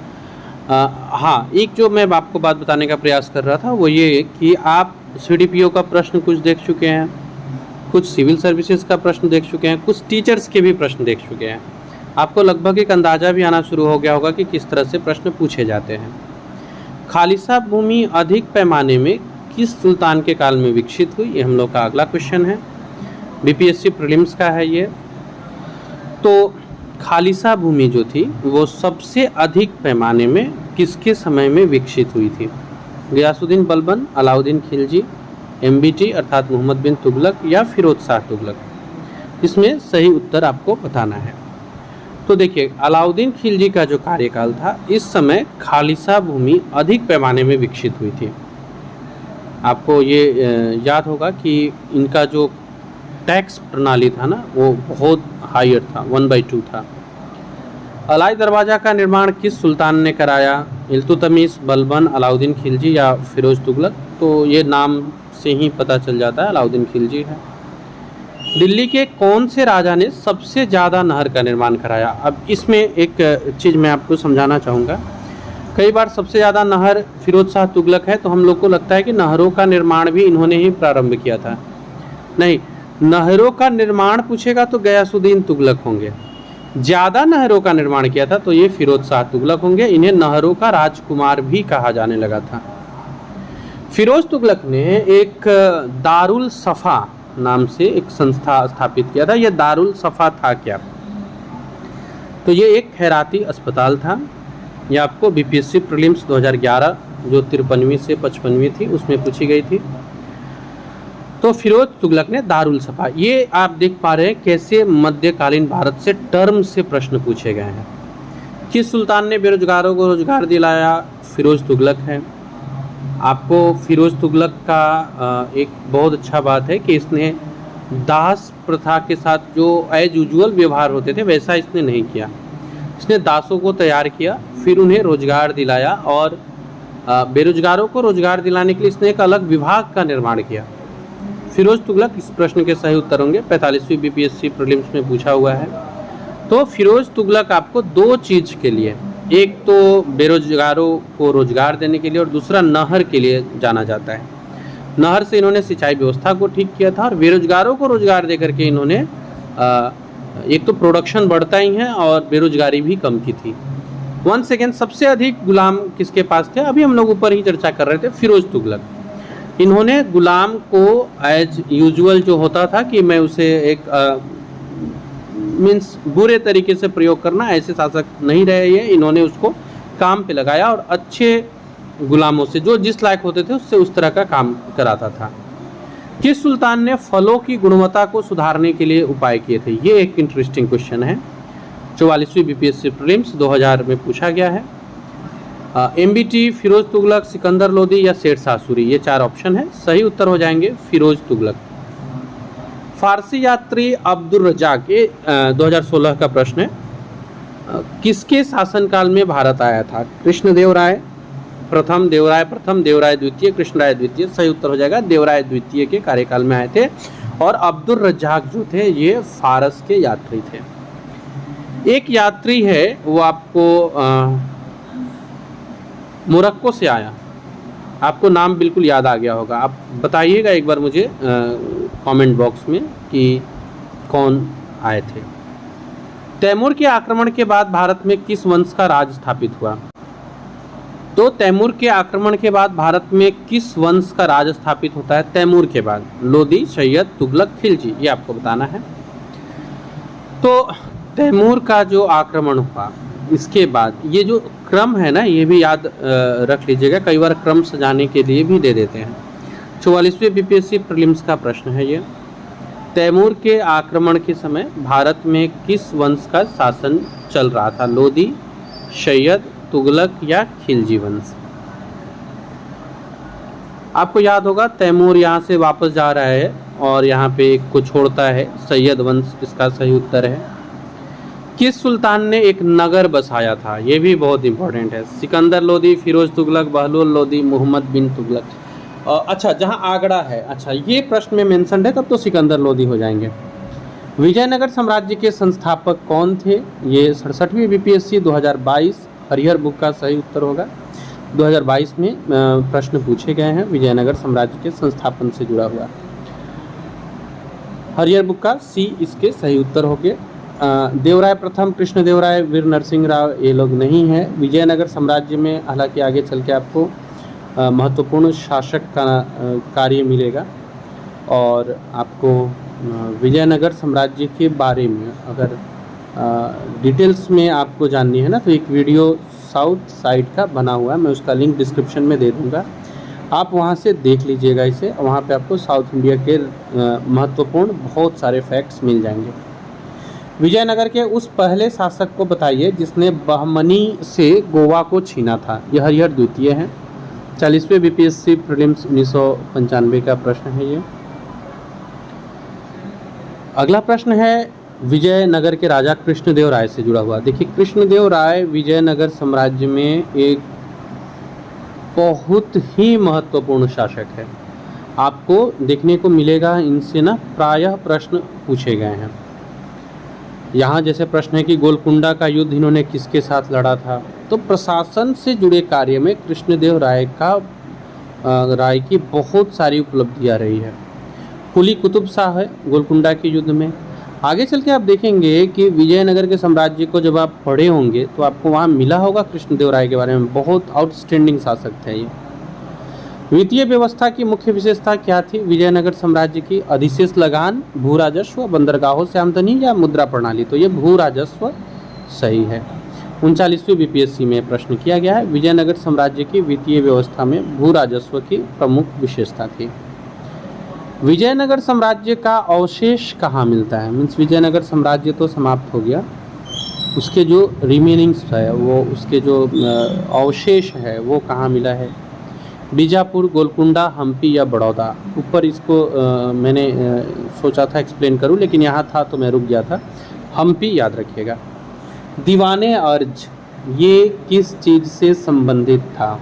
हाँ, एक जो मैं आपको बात बताने का प्रयास कर रहा था वो ये कि आप सीडीपीओ का प्रश्न कुछ देख चुके हैं, कुछ सिविल सर्विसेज का प्रश्न देख चुके हैं, कुछ टीचर्स के भी प्रश्न देख चुके हैं। आपको लगभग एक अंदाज़ा भी आना शुरू हो गया होगा कि किस तरह से प्रश्न पूछे जाते हैं। खालिसा भूमि अधिक पैमाने में किस सुल्तान के काल में विकसित हुई, ये हम लोग का अगला क्वेश्चन है। बीपीएससी प्रीलिम्स का है ये। तो खालिसा भूमि जो थी वो सबसे अधिक पैमाने में किसके समय में विकसित हुई थी? गियासुद्दीन बलबन, अलाउद्दीन खिलजी, एमबीटी अर्थात मोहम्मद बिन तुगलक या फिरोज शाह तुगलक? इसमें सही उत्तर आपको बताना है। तो देखिए, अलाउद्दीन खिलजी का जो कार्यकाल था, इस समय खालिसा भूमि अधिक पैमाने में विकसित हुई थी। आपको ये याद होगा कि इनका जो टैक्स प्रणाली था ना, वो बहुत हायर था, 1/2 था। अलाई दरवाज़ा का निर्माण किस सुल्तान ने कराया? इल्तुतमिश, बलबन, अलाउद्दीन खिलजी या फिरोज तुगलक? तो ये नाम से ही पता चल जाता है, अलाउद्दीन खिलजी है। दिल्ली के कौन से राजा ने सबसे ज़्यादा नहर का निर्माण कराया? अब इसमें एक चीज़ मैं आपको समझाना चाहूँगा। कई बार सबसे ज़्यादा नहर फिरोज शाह तुगलक है, तो हम लोग को लगता है कि नहरों का निर्माण भी इन्होंने ही प्रारंभ किया था। नहीं, नहरों का निर्माण पूछेगा तो गयासुद्दीन तुगलक होंगे। ज़्यादा नहरों का निर्माण किया था तो ये फिरोज शाह तुगलक होंगे। इन्हें नहरों का राजकुमार भी कहा जाने लगा था। फिरोज तुगलक ने एक दारुल सफ़ा नाम से एक संस्था स्थापित किया था। यह दारुल सफ़ा था क्या? तो ये एक खैराती अस्पताल था। ये आपको बीपीएससी प्रीलिम्स 2011 जो 53वीं से 55वीं थी उसमें पूछी गई थी। तो फिरोज तुगलक ने दारुल सफ़ा, ये आप देख पा रहे हैं कैसे मध्यकालीन भारत से टर्म से प्रश्न पूछे गए हैं। किस सुल्तान ने बेरोजगारों को रोजगार दिलाया? फिरोज तुगलक है। आपको फिरोज तुगलक का एक बहुत अच्छा बात है कि इसने दास प्रथा के साथ जो एज यूजुअल व्यवहार होते थे वैसा इसने नहीं किया। इसने दासों को तैयार किया, फिर उन्हें रोजगार दिलाया और बेरोजगारों को रोजगार दिलाने के लिए इसने एक अलग विभाग का निर्माण किया। फिरोज तुगलक इस प्रश्न के सही उत्तर होंगे। 45वीं बीपीएससी प्रीलिम्स में पूछा हुआ है। तो फिरोज तुगलक आपको दो चीज़ के लिए, एक तो बेरोजगारों को रोजगार देने के लिए और दूसरा नहर के लिए जाना जाता है। नहर से इन्होंने सिंचाई व्यवस्था को ठीक किया था और बेरोजगारों को रोजगार दे करके इन्होंने एक तो प्रोडक्शन बढ़ता ही है और बेरोजगारी भी कम की थी। 1 सेकेंड, सबसे अधिक गुलाम किसके पास थे? अभी हम लोग ऊपर ही चर्चा कर रहे थे, फिरोज तुगलक। इन्होंने गुलाम को एज यूजुअल जो होता था कि मैं उसे एक मीन्स बुरे तरीके से प्रयोग करना, ऐसे शासक नहीं रहे ये। इन्होंने उसको काम पे लगाया और अच्छे गुलामों से, जो जिस लायक होते थे उससे उस तरह का काम कराता था। किस सुल्तान ने फलों की गुणवत्ता को सुधारने के लिए उपाय किए थे? ये एक इंटरेस्टिंग क्वेश्चन है। 44वीं बीपीएससी प्रीलिम्स 2000 में पूछा गया है। एमबीटी, फिरोज तुगलक, सिकंदर लोदी या शेर शाह सूरी, ये 4 ऑप्शन है। सही उत्तर हो जाएंगे फिरोज तुगलक। फारसी यात्री अब्दुल रज़ाक, ये 2016 का प्रश्न है। किसके शासनकाल में भारत आया था? कृष्णदेवराय प्रथम, देवराय प्रथम, देवराय द्वितीय, कृष्णराय द्वितीय। सही उत्तर हो जाएगा देवराय द्वितीय के कार्यकाल में आए थे। और अब्दुल रज़ाक जो थे ये फारस के यात्री थे। एक यात्री है वो आपको मोरक्को से आया, आपको नाम बिल्कुल याद आ गया होगा। आप बताइएगा एक बार मुझे कमेंट बॉक्स में कि कौन आए थे। तैमूर के आक्रमण के बाद भारत में किस वंश का राज स्थापित हुआ? तो तैमूर के आक्रमण के बाद भारत में किस वंश का राज स्थापित होता है? तैमूर के बाद लोदी, सैयद, तुगलक, खिलजी, ये आपको बताना है। तो तैमूर का जो आक्रमण हुआ इसके बाद ये जो क्रम है ना, ये भी याद रख लीजिएगा। कई बार क्रम सजाने के लिए भी दे देते हैं। 44वें बीपीएससी प्रीलिम्स का प्रश्न है ये। तैमूर के आक्रमण के समय भारत में किस वंश का शासन चल रहा था? लोदी, सैयद, तुगलक या खिलजी वंश? आपको याद होगा तैमूर यहाँ से वापस जा रहा है और यहाँ पे एक को छोड़ता है, सैयद वंश इसका सही उत्तर है। किस सुल्तान ने एक नगर बसाया था? ये भी बहुत इंपॉर्टेंट है। सिकंदर लोदी, फिरोज तुगलक, बहलोल लोदी, मोहम्मद बिन तुगलक। अच्छा, जहाँ आगरा है, अच्छा ये प्रश्न में मेंशन है, तब तो सिकंदर लोदी हो जाएंगे। विजयनगर साम्राज्य के संस्थापक कौन थे? ये 67वीं बीपीएससी 2022 हरिहर बुक का सही उत्तर होगा। 2022 में प्रश्न पूछे गए हैं विजयनगर साम्राज्य के संस्थापन से जुड़ा हुआ। हरिहर बुक का सी इसके सही उत्तर हो गए। देवराय प्रथम, कृष्णदेवराय, वीर नरसिंह राव, ये लोग नहीं हैं। विजयनगर साम्राज्य में हालांकि आगे चल के आपको महत्वपूर्ण शासक का कार्य मिलेगा और आपको विजयनगर साम्राज्य के बारे में अगर डिटेल्स में आपको जाननी है ना, तो एक वीडियो साउथ साइड का बना हुआ है, मैं उसका लिंक डिस्क्रिप्शन में दे दूंगा। आप वहाँ से देख लीजिएगा इसे, वहाँ पे आपको साउथ इंडिया के महत्वपूर्ण बहुत सारे फैक्ट्स मिल जाएंगे। विजयनगर के उस पहले शासक को बताइए जिसने बहमनी से गोवा को छीना था। यह हरिहर द्वितीय है। 40वें बीपीएससी प्रीलिम्स 1995 का प्रश्न है ये। अगला प्रश्न है विजयनगर के राजा कृष्णदेव राय से जुड़ा हुआ। देखिए, कृष्णदेव राय विजयनगर साम्राज्य में एक बहुत ही महत्वपूर्ण शासक है। आपको देखने को मिलेगा इनसे ना प्रायः प्रश्न पूछे गए हैं। यहाँ जैसे प्रश्न है कि गोलकुंडा का युद्ध इन्होंने किसके साथ लड़ा था। तो प्रशासन से जुड़े कार्य में कृष्णदेव राय की बहुत सारी उपलब्धियाँ रही है। कुली कुतुब शाह है गोलकुंडा के युद्ध में। आगे चल के आप देखेंगे कि विजयनगर के साम्राज्य को जब आप पढ़े होंगे तो आपको वहाँ मिला होगा कृष्णदेव राय के बारे में, बहुत आउटस्टैंडिंग शासक थे ये। वित्तीय व्यवस्था की मुख्य विशेषता क्या थी विजयनगर साम्राज्य की? अधिशेष लगान, भू राजस्व, बंदरगाहों से आमदनी या मुद्रा प्रणाली? तो ये भू राजस्व सही है। 39वीं बीपीएससी में प्रश्न किया गया है, विजयनगर साम्राज्य की वित्तीय व्यवस्था में भू राजस्व की प्रमुख विशेषता थी। विजयनगर साम्राज्य का अवशेष कहाँ मिलता है? मीन्स विजयनगर साम्राज्य तो समाप्त हो गया, उसके जो रिमेनिंग्स है वो, उसके जो अवशेष है वो कहाँ मिला है? बीजापुर, गोलकुंडा, हम्पी या बड़ौदा? ऊपर इसको मैंने सोचा था एक्सप्लेन करूं, लेकिन यहाँ था तो मैं रुक गया था। हम्पी याद रखिएगा। दीवाने अर्ज ये किस चीज़ से संबंधित था?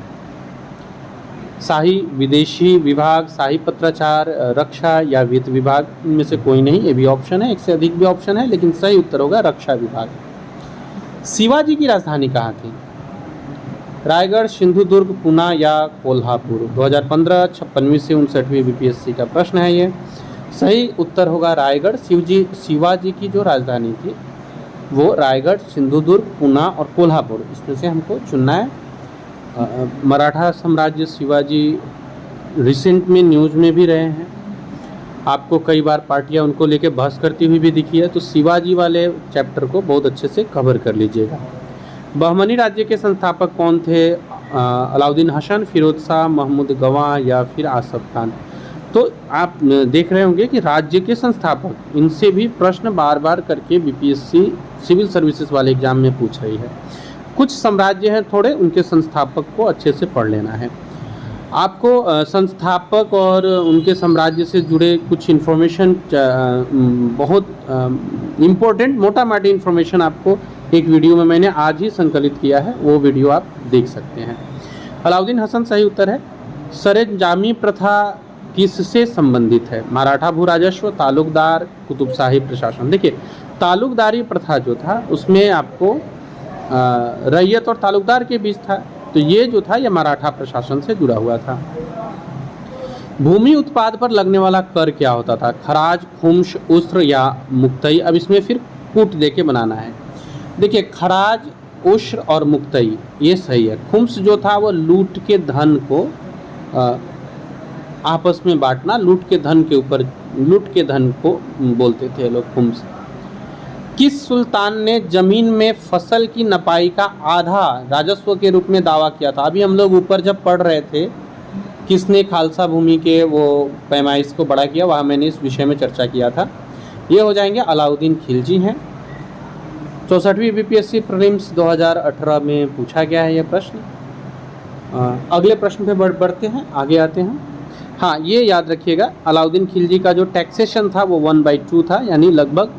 शाही विदेशी विभाग, शाही पत्राचार, रक्षा या वित्त विभाग? इनमें से कोई नहीं, ये भी ऑप्शन है, एक से अधिक भी ऑप्शन है, लेकिन सही उत्तर होगा रक्षा विभाग। शिवाजी की राजधानी कहाँ थी? रायगढ़, सिंधुदुर्ग, पुणे या कोल्हापुर? 2015 56वीं से 59वीं बीपीएससी का प्रश्न है ये। सही उत्तर होगा रायगढ़। शिवाजी की जो राजधानी थी वो रायगढ़, सिंधुदुर्ग, पुणे और कोल्हापुर, इसमें से हमको चुनना है। मराठा साम्राज्य शिवाजी रिसेंट में न्यूज़ में भी रहे हैं, आपको कई बार पार्टियां उनको लेके बहस करती हुई भी दिखी है, तो शिवाजी वाले चैप्टर को बहुत अच्छे से कवर कर लीजिएगा। बहमनी राज्य के संस्थापक कौन थे? अलाउद्दीन हसन, फिरोज शाह, महमूद गवाह या फिर आसफ खान? तो आप देख रहे होंगे कि राज्य के संस्थापक, इनसे भी प्रश्न बार बार करके बीपीएससी सिविल सर्विसेज वाले एग्जाम में पूछ रही है। कुछ साम्राज्य हैं थोड़े, उनके संस्थापक को अच्छे से पढ़ लेना है। आपको संस्थापक और उनके साम्राज्य से जुड़े कुछ इन्फॉर्मेशन, बहुत इम्पोर्टेंट मोटा माटी इन्फॉर्मेशन आपको एक वीडियो में मैंने आज ही संकलित किया है, वो वीडियो आप देख सकते हैं। अलाउद्दीन हसन सही उत्तर है। सरंजामी प्रथा किससे संबंधित है? मराठा भू राजस्व, तालुकदार, कुतुबशाही प्रशासन? देखिए, तालुकदारी प्रथा जो था उसमें आपको रैयत और तालुकदार के बीच था, तो ये जो था ये मराठा प्रशासन से जुड़ा हुआ था। भूमि उत्पाद पर लगने वाला कर क्या होता था? खराज, खुम्स, उस्र या मुक्तई? अब इसमें फिर कूट दे के बनाना है। देखिए, खराज, उस्र और मुक्तई ये सही है। खुम्स जो था वो लूट के धन को आपस में बांटना, लूट के धन के ऊपर, लूट के धन को बोलते थे लोग खुम्स। किस सुल्तान ने जमीन में फसल की नपाई का आधा राजस्व के रूप में दावा किया था? अभी हम लोग ऊपर जब पढ़ रहे थे किसने खालसा भूमि के वो पैमाइश को बड़ा किया, वहाँ मैंने इस विषय में चर्चा किया था। ये हो जाएंगे अलाउद्दीन खिलजी हैं। 64वीं बीपीएससी प्रीलिम्स 2018 में पूछा गया है ये प्रश्न। अगले प्रश्न पे बढ़ते हैं, आगे आते हैं। हाँ, ये याद रखिएगा, अलाउद्दीन खिलजी का जो टैक्सेशन था वो 1/2 था, यानी लगभग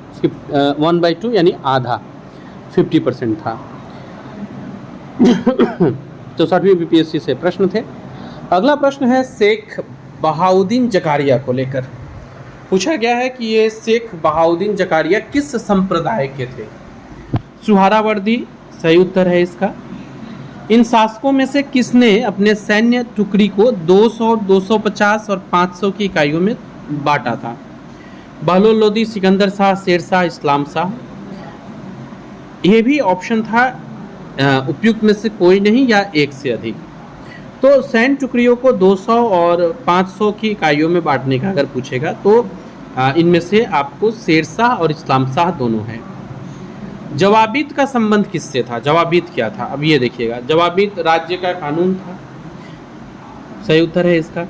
1/2 यानी आधा, 50% था। 64वीं बीपीएससी से प्रश्न थे। अगला प्रश्न है शेख बहाउद्दीन जकारिया को लेकर पूछा गया है कि ये शेख बहाउद्दीन जकारिया किस संप्रदाय के थे? सुहरावर्दी सही उत्तर है इसका। इन शासकों में से किसने अपने सैन्य टुकड़ी को 200, 250 और 500 की इकाइयों में बांटा था? बहलोल लोदी, सिकंदर शाह, शेर शाह, इस्लाम शाह? ये भी ऑप्शन था उपयुक्त में से कोई नहीं या एक से अधिक। तो सैन्य टुकड़ियों को 200 और 500 की इकाइयों में बांटने का अगर पूछेगा तो इनमें से आपको शेर शाह और इस्लाम शाह दोनों हैं। जवाबीत का संबंध किससे था? जवाबीत क्या था? अब ये देखिएगा, जवाबीत राज्य का कानून था। सही उत्तर है इसका।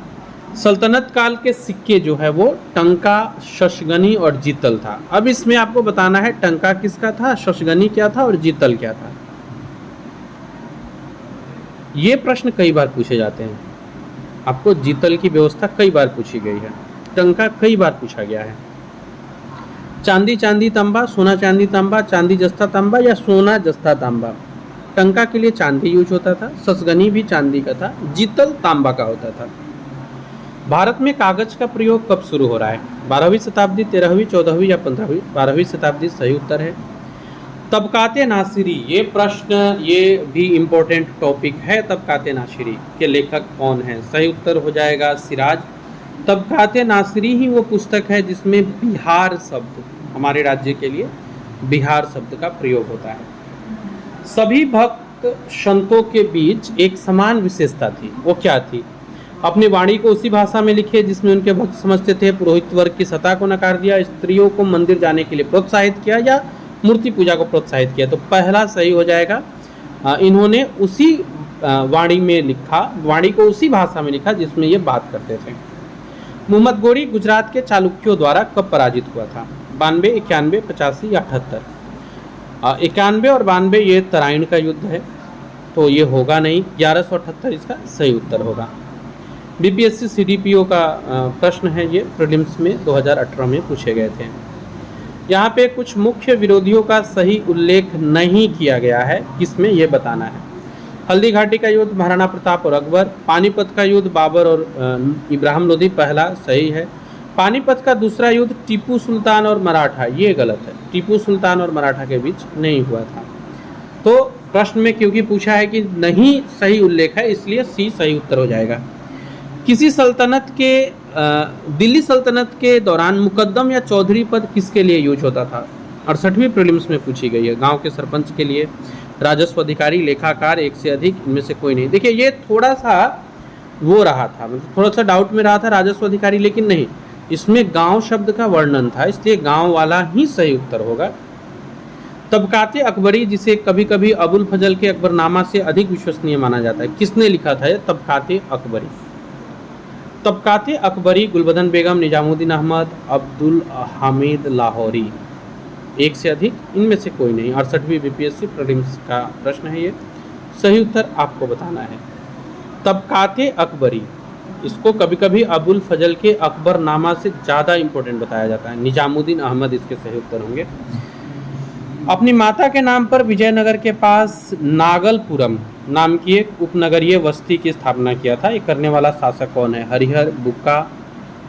सल्तनत काल के सिक्के जो है वो टंका, शशगनी और जीतल था। अब इसमें आपको बताना है टंका किसका था, शशगनी क्या था और जीतल क्या था। ये प्रश्न कई बार पूछे जाते हैं। आपको जीतल की व्यवस्था कई बार पूछी गई है, टंका कई बार पूछा गया है। चांदी चांदी तांबा, सोना चांदी तांबा, चांदी जस्ता तांबा या सोना जस्ता तांबा। टंका के लिए चांदी यूज होता था, ससगनी भी चांदी का था, जीतल तांबा का होता था। भारत में कागज का प्रयोग कब शुरू हो रहा है, 12वीं शताब्दी, 13वीं, 14वीं या 15वीं। 12वीं शताब्दी सही उत्तर है। तबकाते नासिरी, ये प्रश्न ये भी इम्पोर्टेंट टॉपिक है। तबकाते नासिरी के लेखक कौन है, सही उत्तर हो जाएगा सिराज। तबकाते नासिरी ही वो पुस्तक है जिसमें बिहार शब्द, हमारे राज्य के लिए बिहार शब्द का प्रयोग होता है। सभी भक्त संतों के बीच एक समान विशेषता थी, वो क्या थी, अपनी वाणी को उसी भाषा में लिखे जिसमें उनके भक्त समझते थे, पुरोहित वर्ग की सत्ता को नकार दिया, स्त्रियों को मंदिर जाने के लिए प्रोत्साहित किया या मूर्ति पूजा को प्रोत्साहित किया। तो पहला सही हो जाएगा। इन्होंने उसी वाणी में लिखा, वाणी को उसी भाषा में लिखा जिसमें ये बात करते थे। मोहम्मद गोरी गुजरात के चालुक्यों द्वारा कब पराजित हुआ था, 92, 91, 85 या 78। 91 और 92 ये तराइन का युद्ध है, तो ये होगा नहीं। 1178 इसका सही उत्तर होगा। बीपीएससी सीडीपीओ का प्रश्न है, ये प्रीलिम्स में 2018 में पूछे गए थे। यहाँ पे कुछ मुख्य विरोधियों का सही उल्लेख नहीं किया गया है, किसमें ये बताना है। हल्दी घाटी का युद्ध महाराणा प्रताप और अकबर, पानीपत का युद्ध बाबर और इब्राहिम लोधी, पहला सही है। पानीपत का दूसरा युद्ध टीपू सुल्तान और मराठा, ये गलत है, टीपू सुल्तान और मराठा के बीच नहीं हुआ था। तो प्रश्न में क्योंकि पूछा है कि नहीं सही उल्लेख है, इसलिए सी सही उत्तर हो जाएगा। किसी सल्तनत के दिल्ली सल्तनत के दौरान मुकद्दम या चौधरी पद किसके लिए यूज होता था, 68वीं प्रीलिम्स में पूछी गई है। गांव के सरपंच के लिए, राजस्व अधिकारी, लेखाकार, एक से अधिक, इनमें से कोई नहीं। देखिए ये थोड़ा सा वो रहा था, मतलब थोड़ा सा डाउट में रहा था राजस्व अधिकारी, लेकिन नहीं, इसमें गांव शब्द का वर्णन था, इसलिए गांव वाला ही सही उत्तर होगा। तबकाते अकबरी, जिसे कभी कभी अबुल फजल के अकबरनामा से अधिक विश्वसनीय माना जाता है, किसने लिखा था ये तबकाते अकबरी। तबकाते अकबरी गुलबदन बेगम, निजामुद्दीन अहमद, अब्दुल हामिद लाहौरी, एक से अधिक, इनमें से कोई नहीं। 68वीं बीपीएससी प्रीलिम्स का प्रश्न है ये, सही उत्तर आपको बताना है। तबकाते अकबरी, इसको कभी कभी अबुल फजल के अकबरनामा से ज़्यादा इंपॉर्टेंट बताया जाता है। निजामुद्दीन अहमद इसके सही उत्तर होंगे। अपनी माता के नाम पर विजयनगर के पास नागलपुरम नाम की एक उपनगरीय बस्ती की स्थापना किया था, ये करने वाला शासक कौन है, हरिहर, बुक्का,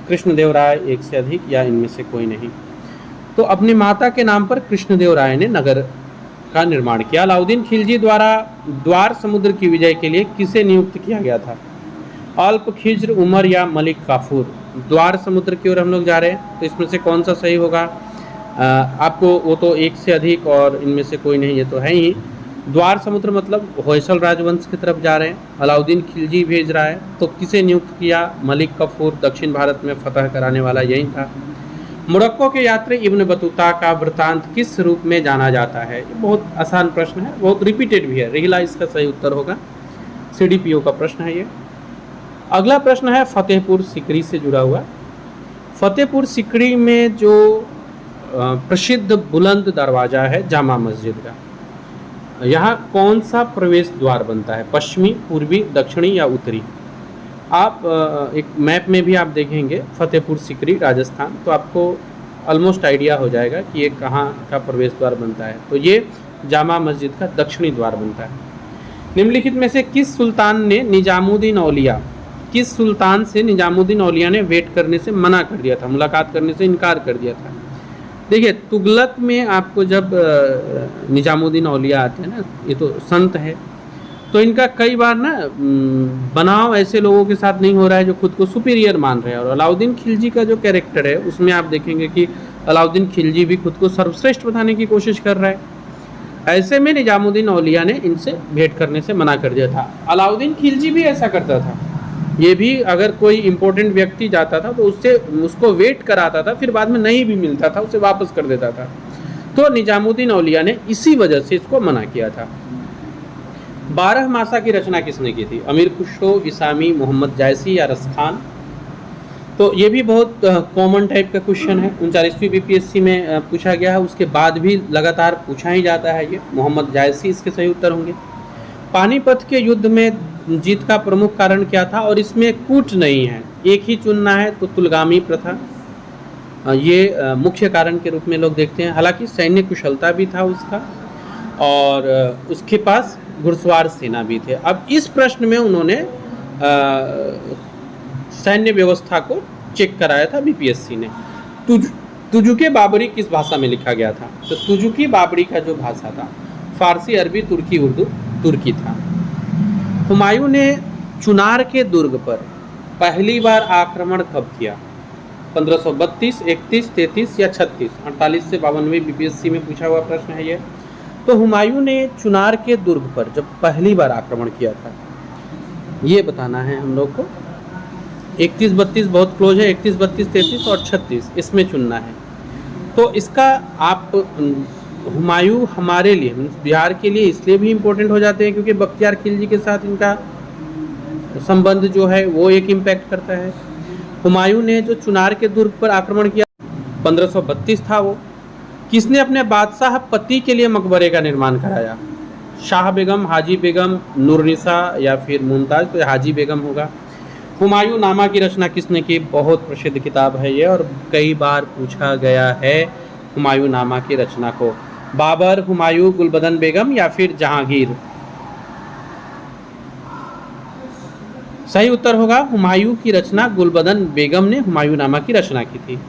कृष्णदेवराय, एक से अधिक या इनमें से कोई नहीं। तो अपनी माता के नाम पर कृष्णदेवराय ने नगर का निर्माण किया। अलाउद्दीन खिलजी द्वारा द्वार समुद्र की विजय के लिए किसे नियुक्त किया गया था, अल्प खिज्र, उमर या मलिक काफूर। द्वार समुद्र की ओर हम लोग जा रहे हैं, तो इसमें से कौन सा सही होगा, आपको वो तो एक से अधिक और इनमें से कोई नहीं, ये तो है ही। द्वार समुद्र मतलब होयसल राजवंश की तरफ जा रहे हैं, अलाउद्दीन खिलजी भेज रहा है, तो किसे नियुक्त किया, मलिक कफूर, दक्षिण भारत में फतह कराने वाला यही था। मोरक्को के यात्री इब्न बतूता का वृत्तांत किस रूप में जाना जाता है, ये बहुत आसान प्रश्न है, बहुत रिपीटेड भी है, रिहिला इसका सही उत्तर होगा। सीडीपीओ का प्रश्न है ये। अगला प्रश्न है फतेहपुर सिकरी से जुड़ा हुआ। फतेहपुर सिकरी में जो प्रसिद्ध बुलंद दरवाज़ा है जामा मस्जिद का, यहाँ कौन सा प्रवेश द्वार बनता है, पश्चिमी, पूर्वी, दक्षिणी या उत्तरी। आप एक मैप में भी आप देखेंगे फतेहपुर सिकरी राजस्थान, तो आपको ऑलमोस्ट आइडिया हो जाएगा कि ये कहाँ का प्रवेश द्वार बनता है। तो ये जामा मस्जिद का दक्षिणी द्वार बनता है। निम्नलिखित में से किस सुल्तान ने निजामुद्दीन औलिया, किस सुल्तान से निजामुद्दीन औलिया ने वेट करने से मना कर दिया था, मुलाकात करने से इनकार कर दिया था। देखिए तुगलक में आपको जब निजामुद्दीन औलिया आते हैं ना, ये तो संत है, तो इनका कई बार ना बनाव ऐसे लोगों के साथ नहीं हो रहा है जो खुद को सुपीरियर मान रहे हैं। और अलाउद्दीन खिलजी का जो कैरेक्टर है उसमें आप देखेंगे कि अलाउद्दीन खिलजी भी खुद को सर्वश्रेष्ठ बताने की कोशिश कर रहा है। ऐसे में निजामुद्दीन औलिया ने इनसे भेंट करने से मना कर दिया था। अलाउद्दीन खिलजी भी ऐसा करता था, ये भी अगर कोई इम्पोर्टेंट व्यक्ति जाता था तो उसको वेट कराता था, फिर बाद में नहीं भी मिलता था उसे वापस कर देता था। तो निजामुद्दीन औलिया ने इसी वजह से इसको मना किया था। 12 मासा की रचना किसने की थी? अमीर खुसरो, इसामी, मोहम्मद जायसी या रसखान? तो ये भी बहुत कॉमन टाइप का क्वेश्चन है, 39वीं बीपीएससी में पूछा गया है, उसके बाद भी लगातार पूछा ही जाता है ये। मोहम्मद जायसी इसके सही उत्तर होंगे। पानीपत के युद्ध में जीत का प्रमुख कारण क्या था? और इसमें कूट नहीं है, एक ही चुनना है, तो तुलगामी प्रथा ये मुख्य कारण के रूप में लोग देखते हैं। हालांकि सैन्य कुशलता भी था उसका, और उसके पास घुड़सवार सेना भी थे। अब इस प्रश्न में उन्होंने सैन्य व्यवस्था को चेक कराया था बीपीएससी ने। तुजुके बाबरी किस भाषा में लिखा गया था? तो तुजुकी बाबरी का जो भाषा था, फारसी, अरबी, तुर्की, उर्दू, तुर्की था। हुमायूं ने चुनार के दुर्ग पर पहली बार आक्रमण कब किया? 1532, 31, 33 या 36? 48 से 52वीं बीपीएससी में पूछा हुआ प्रश्न है ये। तो हुमायूं ने चुनार के दुर्ग पर जब पहली बार आक्रमण किया था, ये बताना है हम लोग को। 31, 32 बहुत क्लोज है, 31, 32, 33 और 36 इसमें चुनना है। तो इसका आप हुमायूं हमारे लिए, बिहार के लिए इसलिए भी इम्पोर्टेंट हो जाते हैं क्योंकि बख्तियार खिलजी के साथ इनका संबंध जो है वो एक इम्पैक्ट करता है। हुमायूं ने जो चुनार के दुर्ग पर आक्रमण किया 1532 था वो। किसने अपने बादशाह पति के लिए मकबरे का निर्माण कराया? शाह बेगम, हाजी बेगम, नूरनिसा या फिर मुमताज? तो हाजी बेगम होगा। हुमायूं नामा की रचना किसने की? बहुत प्रसिद्ध किताब है ये और कई बार पूछा गया है हुमायूं नामा की रचना को। बाबर, हुमायूं, गुलबदन बेगम या फिर जहांगीर? सही उत्तर होगा हुमायूं की रचना, गुलबदन बेगम ने हुमायूं नामा की रचना की थी।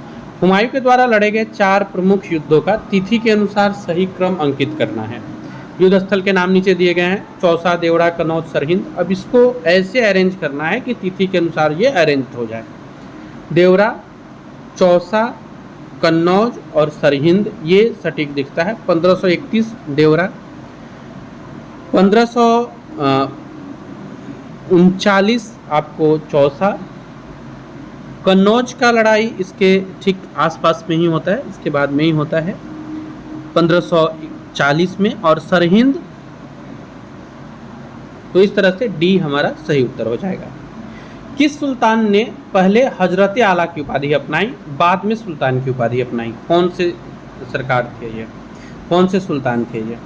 हुमायूं के द्वारा लड़े गए 4 प्रमुख युद्धों का तिथि के अनुसार सही क्रम अंकित करना है। युद्ध स्थल के नाम नीचे दिए गए हैं, चौसा, देवड़ा, कन्नौज, सरहिंद। अब इसको ऐसे अरेंज करना है कि तिथि के अनुसार ये अरेंज हो जाए। देवड़ा, चौसा, कन्नौज और सरहिंद ये सटीक दिखता है। 1531 देवड़ा, 1539 आपको चौसा। कन्नौज का लड़ाई इसके ठीक आसपास में ही होता है, इसके बाद में ही होता है 1540 में। और सरहिंद, तो इस तरह से डी हमारा सही उत्तर हो जाएगा। किस सुल्तान ने पहले हजरत आला की उपाधि अपनाई, बाद में सुल्तान की उपाधि अपनाई? कौन से सरकार थे ये, कौन से सुल्तान थे ये?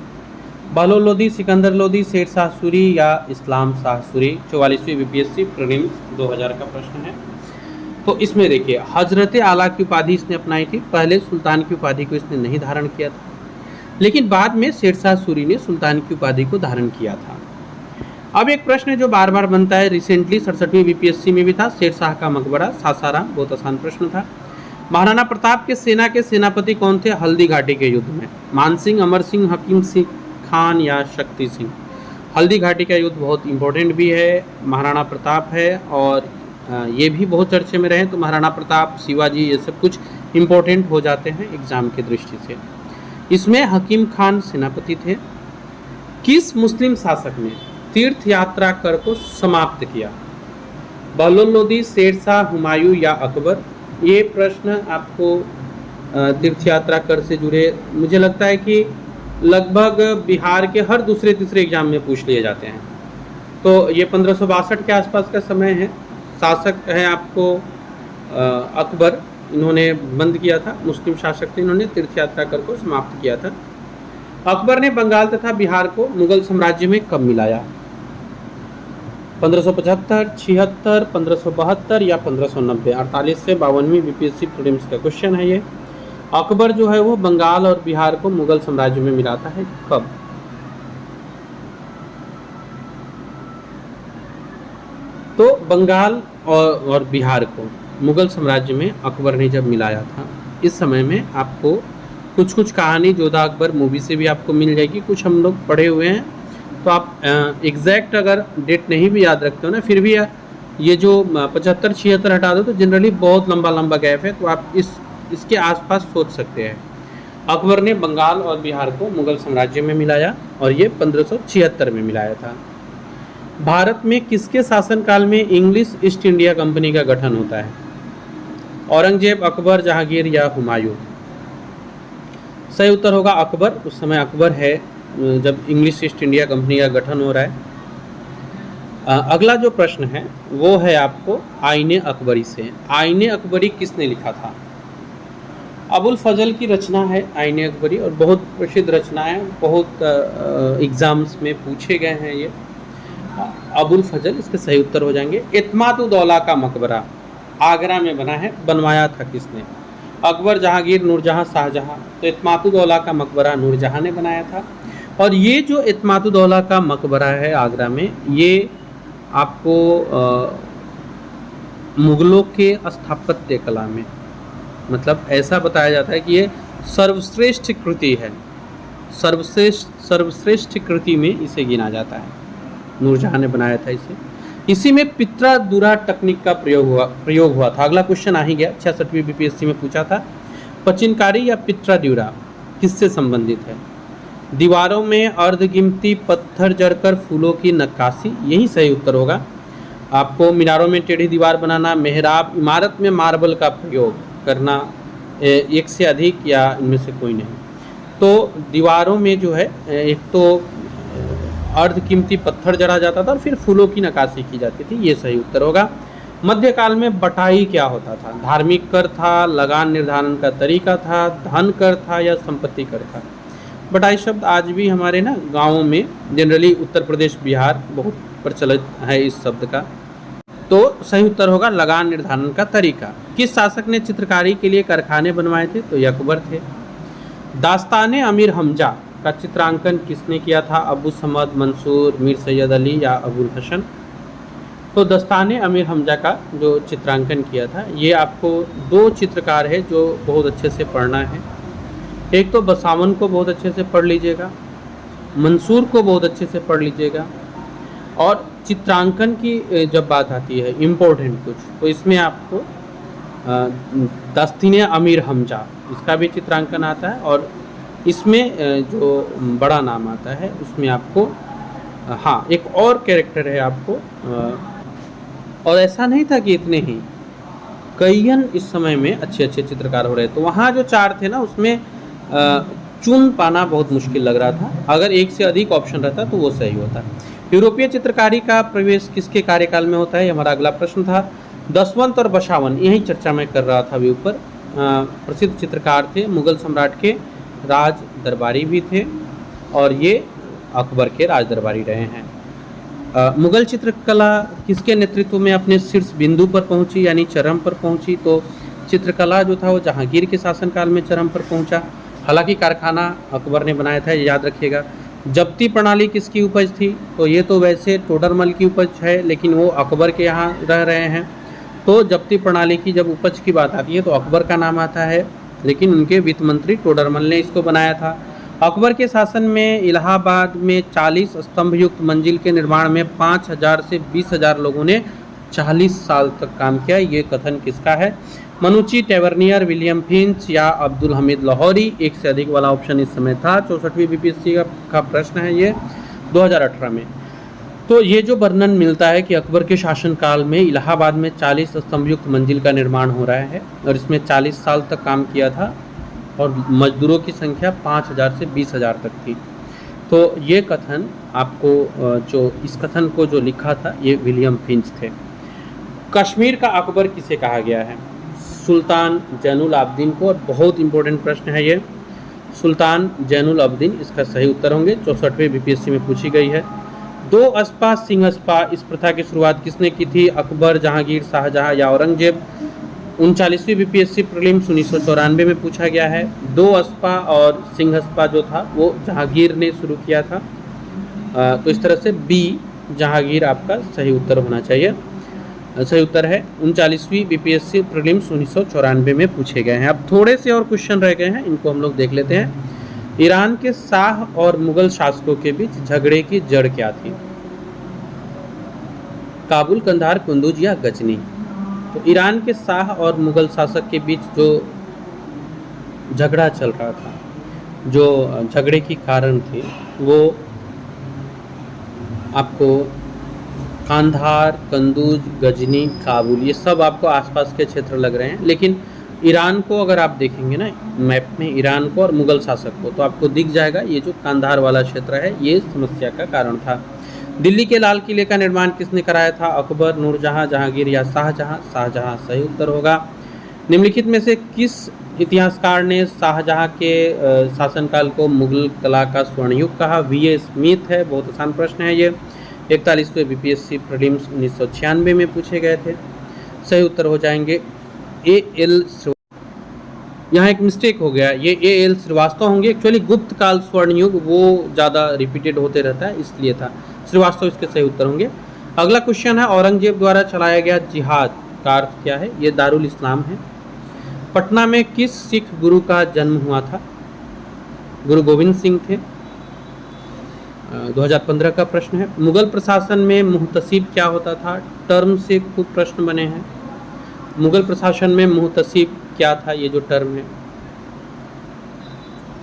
बहलोल लोदी, सिकंदर लोदी, शेर शाह सूरी या इस्लाम शाह सूरी? 44वीं बीपीएससी प्रीलिम्स 2000 का प्रश्न है। तो इसमें देखिए हजरत आला की उपाधि इसने अपनाई थी, पहले सुल्तान की उपाधि को इसने नहीं धारण किया था, लेकिन बाद में शेर शाह सूरी ने सुल्तान की उपाधि को धारण किया था। अब एक प्रश्न जो बार बार बनता है, रिसेंटली 67वीं बीपीएससी में भी था, शेर शाह का मकबरा सासाराम, बहुत आसान प्रश्न था। महाराणा प्रताप के सेना के सेनापति कौन थे हल्दी घाटी के युद्ध में? मान सिंह, अमर सिंह, हकीम सिंह खान या शक्ति सिंह? हल्दी घाटी का युद्ध बहुत इंपॉर्टेंट भी है, महाराणा प्रताप है और ये भी बहुत चर्चे में रहे, तो महाराणा प्रताप, शिवाजी, ये सब कुछ इम्पोर्टेंट हो जाते हैं एग्जाम की दृष्टि से। इसमें हकीम खान सेनापति थे। किस मुस्लिम शासक ने तीर्थ यात्रा कर को समाप्त किया? बहलोल लोदी, शेर शाह, हुमायूं या अकबर? ये प्रश्न आपको तीर्थ यात्रा कर से जुड़े मुझे लगता है कि लगभग बिहार के हर दूसरे तीसरे एग्जाम में पूछ लिए जाते हैं। तो ये 1562 के आसपास का समय है। शासक है आपको अकबर, इन्होंने बंद किया था, मुस्लिम शासक थे, इन्होंने तीर्थ यात्रा कर को समाप्त किया था। अकबर ने बंगाल तथा बिहार को मुगल साम्राज्य में कब मिलाया? 1575, 76, 1572 या 1590? 48 से 52वीं बीपीएससी प्रीलिम्स का क्वेश्चन है ये। अकबर जो है वो बंगाल और बिहार को मुगल साम्राज्य में मिलाता है कब? तो बंगाल और बिहार को मुगल साम्राज्य में अकबर ने जब मिलाया था, इस समय में आपको कुछ कुछ कहानी जोधा अकबर मूवी से भी आपको मिल जाएगी, कुछ हम लोग पढ़े हुए हैं। तो आप एग्जैक्ट अगर डेट नहीं भी याद रखते हो ना, फिर भी ये जो 75, 76 हटा दो तो जनरली बहुत लंबा लंबा गैप है, तो आप इसके आसपास सोच सकते हैं। अकबर ने बंगाल और बिहार को मुगल साम्राज्य में मिलाया और ये 1576 में मिलाया था। भारत में किसके शासनकाल में इंग्लिश ईस्ट इंडिया कंपनी का गठन होता है? औरंगजेब, अकबर, जहांगीर या हुमायूं? सही उत्तर होगा अकबर। उस समय अकबर है जब इंग्लिश ईस्ट इंडिया कंपनी का गठन हो रहा है। अगला जो प्रश्न है वो है आपको आईने अकबरी से। आईने अकबरी किसने लिखा था? अबुल फजल की रचना है आईने अकबरी, और बहुत प्रसिद्ध रचना है, बहुत एग्जाम्स में पूछे गए हैं ये। अबुल फजल इसके सही उत्तर हो जाएंगे। इत्माद-उद-दौला का मकबरा आगरा में बना है, बनवाया था किसने? अकबर, जहांगीर, नूरजहां, शाहजहां। तो इत्माद-उद-दौला का मकबरा नूरजहां ने बनाया था। और ये जो इत्माद-उद-दौला का मकबरा है आगरा में, ये आपको मुगलों के स्थापत्य कला में, मतलब ऐसा बताया जाता है कि ये सर्वश्रेष्ठ कृति है, सर्वश्रेष्ठ कृति में इसे गिना जाता है। नूरजहां ने बनाया था इसे। इसी में पित्रा-दुरा तकनीक का प्रयोग हुआ था। अगला क्वेश्चन आ ही गया, 66वीं बीपीएससी में पूछा था। पचिनकारी या पित्रा-दुरा किससे संबंधित है? दीवारों में अर्धगिनती पत्थर जड़कर फूलों की नक्काशी, यही सही उत्तर होगा। आपको मीनारों में टेढ़ी दीवार बनाना, मेहराब, इमारत में मार्बल का प्रयोग करना, एक से अधिक या इनमें से कोई नहीं। तो दीवारों में जो है एक तो अर्धकीमती पत्थर जड़ा जाता था और फिर फूलों की नक्काशी की जाती थी, ये सही उत्तर होगा। मध्यकाल में बटाई क्या होता था? धार्मिक कर था, लगान निर्धारण का तरीका था, धन कर था या संपत्ति कर था? बटाई शब्द आज भी हमारे ना गाँवों में, जनरली उत्तर प्रदेश, बिहार बहुत प्रचलित है इस शब्द का। तो सही उत्तर होगा लगान निर्धारण का तरीका। किस शासक ने चित्रकारी के लिए कारखाने बनवाए थे? तो ये अकबर थे। दास्ताने अमीर हमजा का चित्रांकन किसने किया था? अबू समद, मंसूर, मीर सैयद अली या अबुल हसन? तो दस्ताने अमीर हमजा का जो चित्रांकन किया था, ये आपको दो चित्रकार है जो बहुत अच्छे से पढ़ना है। एक तो बसावन को बहुत अच्छे से पढ़ लीजिएगा, मंसूर को बहुत अच्छे से पढ़ लीजिएगा, और चित्रांकन की जब बात आती है इम्पोर्टेंट कुछ, तो इसमें आपको दास्ताने अमीर हमजा इसका भी चित्रांकन आता है, और इसमें जो बड़ा नाम आता है उसमें आपको हाँ एक और कैरेक्टर है आपको। और ऐसा नहीं था कि इतने ही, कईयन इस समय में अच्छे अच्छे चित्रकार हो रहे। तो वहाँ जो चार थे ना, उसमें चुन पाना बहुत मुश्किल लग रहा था। अगर एक से अधिक ऑप्शन रहता तो वो सही होता। यूरोपीय चित्रकारी का प्रवेश किसके कार्यकाल में होता है? हमारा अगला प्रश्न था। दशवंत और बसावन, यही चर्चा मैं कर रहा था अभी ऊपर। प्रसिद्ध चित्रकार थे, मुगल सम्राट के राज दरबारी भी थे, और ये अकबर के राज दरबारी रहे हैं। मुगल चित्रकला किसके नेतृत्व में अपने शीर्ष बिंदु पर पहुंची, यानी चरम पर पहुंची? तो चित्रकला जो था वो जहांगीर के शासनकाल में चरम पर पहुंचा। हालांकि कारखाना अकबर ने बनाया था, याद रखिएगा। जब्ती प्रणाली किसकी उपज थी? तो ये तो वैसे टोडरमल की उपज है, लेकिन वो अकबर के यहाँ रह रहे हैं, तो जब्ती प्रणाली की जब उपज की बात आती है तो अकबर का नाम आता है, लेकिन उनके वित्त मंत्री टोडरमल ने इसको बनाया था। अकबर के शासन में इलाहाबाद में 40 स्तंभ युक्त मंजिल के निर्माण में 5000 से 20,000 लोगों ने 40 साल तक काम किया। ये कथन किसका है? मनुची, टेवर्नियर, विलियम फिंच या अब्दुल हमीद लाहौरी? एक से अधिक वाला ऑप्शन इस समय था। 64वीं बीपीएससी का प्रश्न है ये 2018 में। तो ये जो वर्णन मिलता है कि अकबर के शासनकाल में इलाहाबाद में 40 स्तंभ युक्त मंजिल का निर्माण हो रहा है और इसमें 40 साल तक काम किया था, और मजदूरों की संख्या 5000 से 20,000 तक थी। तो ये कथन आपको जो इस कथन को जो लिखा था ये विलियम फिंच थे। कश्मीर का अकबर किसे कहा गया है? सुल्तान जैनुल आबदीन को। और बहुत इंपॉर्टेंट प्रश्न है ये, सुल्तान जैनुल आबदीन इसका सही उत्तर होंगे। 64वीं बीपीएससी में पूछी गई है। दो अस्पा सिंहस्पा, इस प्रथा की शुरुआत किसने की थी? अकबर, जहांगीर, शाहजहां या औरंगजेब? 39वीं बीपीएससी प्रीलिम्स 1994 में पूछा गया है। दो अस्पा और सिंहस्पा जो था वो जहांगीर ने शुरू किया था। तो इस तरह से बी जहांगीर आपका सही उत्तर होना चाहिए। सही उत्तर है 39वीं बीपीएससी प्रीलिम्स 1994 में पूछे गए हैं। अब थोड़े से और क्वेश्चन रह गए हैं, इनको हम लोग देख लेते हैं। ईरान के शाह और मुगल शासकों के बीच झगड़े की जड़ क्या थी? काबुल, कंधार, कुंदूज या गजनी? तो ईरान के शाह और मुगल शासक के बीच जो झगड़ा चल रहा था, जो झगड़े की कारण थी, वो आपको कांधार, कंदूज, गजनी, काबुल, ये सब आपको आसपास के क्षेत्र लग रहे हैं। लेकिन ईरान को अगर आप देखेंगे ना मैप में, ईरान को और मुगल शासक को, तो आपको दिख जाएगा ये जो कांधार वाला क्षेत्र है ये समस्या का कारण था। दिल्ली के लाल किले का निर्माण किसने कराया था? अकबर, नूरजहां, जहांगीर या शाहजहां? शाहजहां सही उत्तर होगा। निम्नलिखित में से किस इतिहासकार ने शाहजहां के शासनकाल को मुगल कला का स्वर्ण युग कहा? वी.ए. स्मिथ है। बहुत आसान प्रश्न है ये। 41वें बीपीएससी प्रीलिम्स 1996 में पूछे गए थे। सही उत्तर हो जाएंगे ए.एल. यहाँ एक मिस्टेक हो गया, ये ए.एल. श्रीवास्तव होंगे। एक्चुअली गुप्त काल स्वर्ण युग वो ज़्यादा रिपीटेड होते रहता है इसलिए था। श्रीवास्तव इसके सही उत्तर होंगे। अगला क्वेश्चन है, औरंगजेब द्वारा चलाया गया जिहाद का अर्थ क्या है? ये दारुल इस्लाम है। पटना में किस सिख गुरु का जन्म हुआ था? गुरु गोविंद सिंह थे। 2015 का प्रश्न है। मुगल प्रशासन में मुहतसिब क्या होता था? टर्म से खूब प्रश्न बने हैं। मुगल प्रशासन में मुहतसिब क्या था? ये जो टर्म है।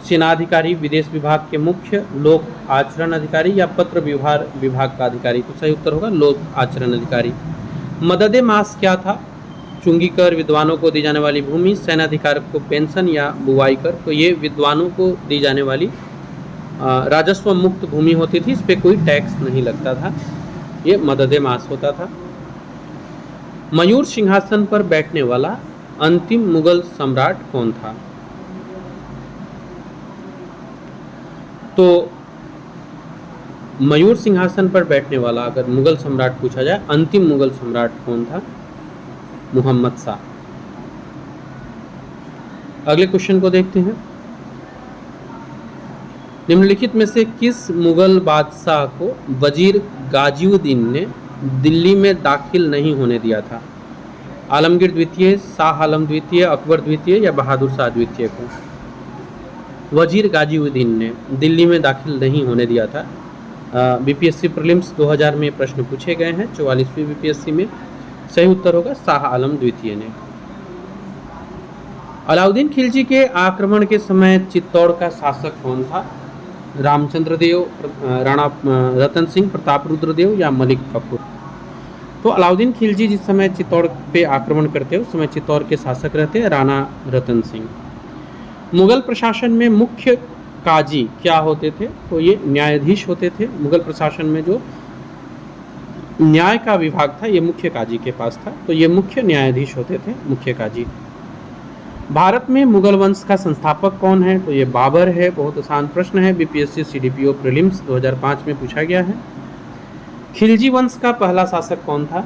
सेनाधिकारी, विदेश विभाग के मुख्य, लोक आचरण अधिकारी या पत्र व्यवहार विभाग का अधिकारी? तो सही उत्तर होगा लोक आचरण अधिकारी। मददे मास क्या था? चुंगी कर, विद्वानों को दी जाने वाली भूमि, सेनाधिकारी को पेंशन या बुवाई कर? तो ये विद्वानों को दी जाने वाली राजस्व मुक्त भूमि होती थी, इस पर कोई टैक्स नहीं लगता था, ये मददे मास होता था। मयूर सिंहासन पर बैठने वाला अंतिम मुगल सम्राट कौन था? तो मयूर सिंहासन पर बैठने वाला अगर मुगल सम्राट पूछा जाए, अंतिम मुगल सम्राट कौन था? मुहम्मद शाह। अगले क्वेश्चन को देखते हैं। निम्नलिखित में से किस मुगल बादशाह को वजीर गाजिउद्दीन ने दिल्ली में दाखिल नहीं होने दिया था? आलमगीर द्वितीय, शाह आलम द्वितीय, अकबर द्वितीय या बहादुर शाह द्वितीय को? वजीर गाजिउद्दीन ने दिल्ली में दाखिल नहीं होने दिया था। बीपीएससी प्रीलिम्स 2000 में प्रश्न पूछे गए हैं, 44वीं बीपीएससी में। सही उत्तर होगा शाह आलम द्वितीय ने। अलाउद्दीन खिलजी के आक्रमण के समय चित्तौड़ का शासक कौन था? रामचंद्र देव, राणा रतन सिंह, प्रताप रुद्र देव या मलिक कफूर? तो अलाउद्दीन खिलजी जिस समय चित्तौड़ पे आक्रमण करते उस समय चित्तौड़ के शासक रहते राणा रतन सिंह। मुगल प्रशासन में मुख्य काजी क्या होते थे? तो ये न्यायाधीश होते थे। मुगल प्रशासन में जो न्याय का विभाग था ये मुख्य काजी के पास था, तो ये मुख्य न्यायाधीश होते थे, मुख्य काजी। भारत में मुगल वंश का संस्थापक कौन है? तो ये बाबर है। बहुत आसान प्रश्न है, बीपीएससी सीडीपीओ प्रीलिम्स 2005 में पूछा गया है। खिलजी वंश का पहला शासक कौन था?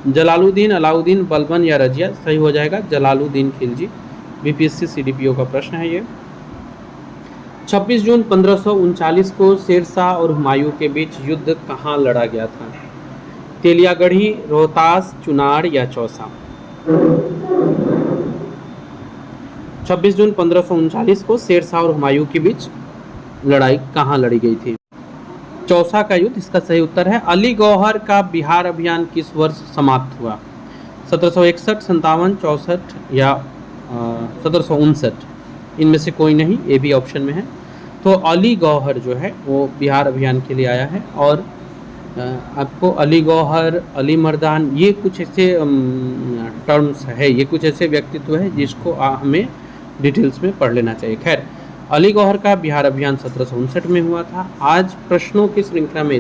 जलालुद्दीन, अलाउद्दीन, बलबन या रजिया? सही हो जाएगा जलालुद्दीन खिलजी। बीपीएससी सीडीपीओ का प्रश्न है ये। 26 जून 1539 को शेरशाह और हुमायूं के बीच युद्ध कहाँ लड़ा गया था? तेलियागढ़ी, रोहतास, चुनार या चौसा? 26 जून 1539 को शेरशाह और हुमायूं के बीच लड़ाई कहाँ लड़ी गई थी? चौसा का युद्ध इसका सही उत्तर है। अली गौहर का बिहार अभियान किस वर्ष समाप्त हुआ? 1761, 57, 64 या 1759? इनमें से कोई नहीं, ये भी ऑप्शन में है। तो अली गौहर जो है वो बिहार अभियान के लिए आया है। और आपको अली गौहर, अली मर्दान, ये कुछ ऐसे टर्म्स है, ये कुछ ऐसे व्यक्तित्व है जिसको हमें डिटेल्स में पढ़ लेना चाहिए। खैर, अली गौहर का बिहार अभियान 1759 में हुआ था। आज प्रश्नों की श्रृंखला में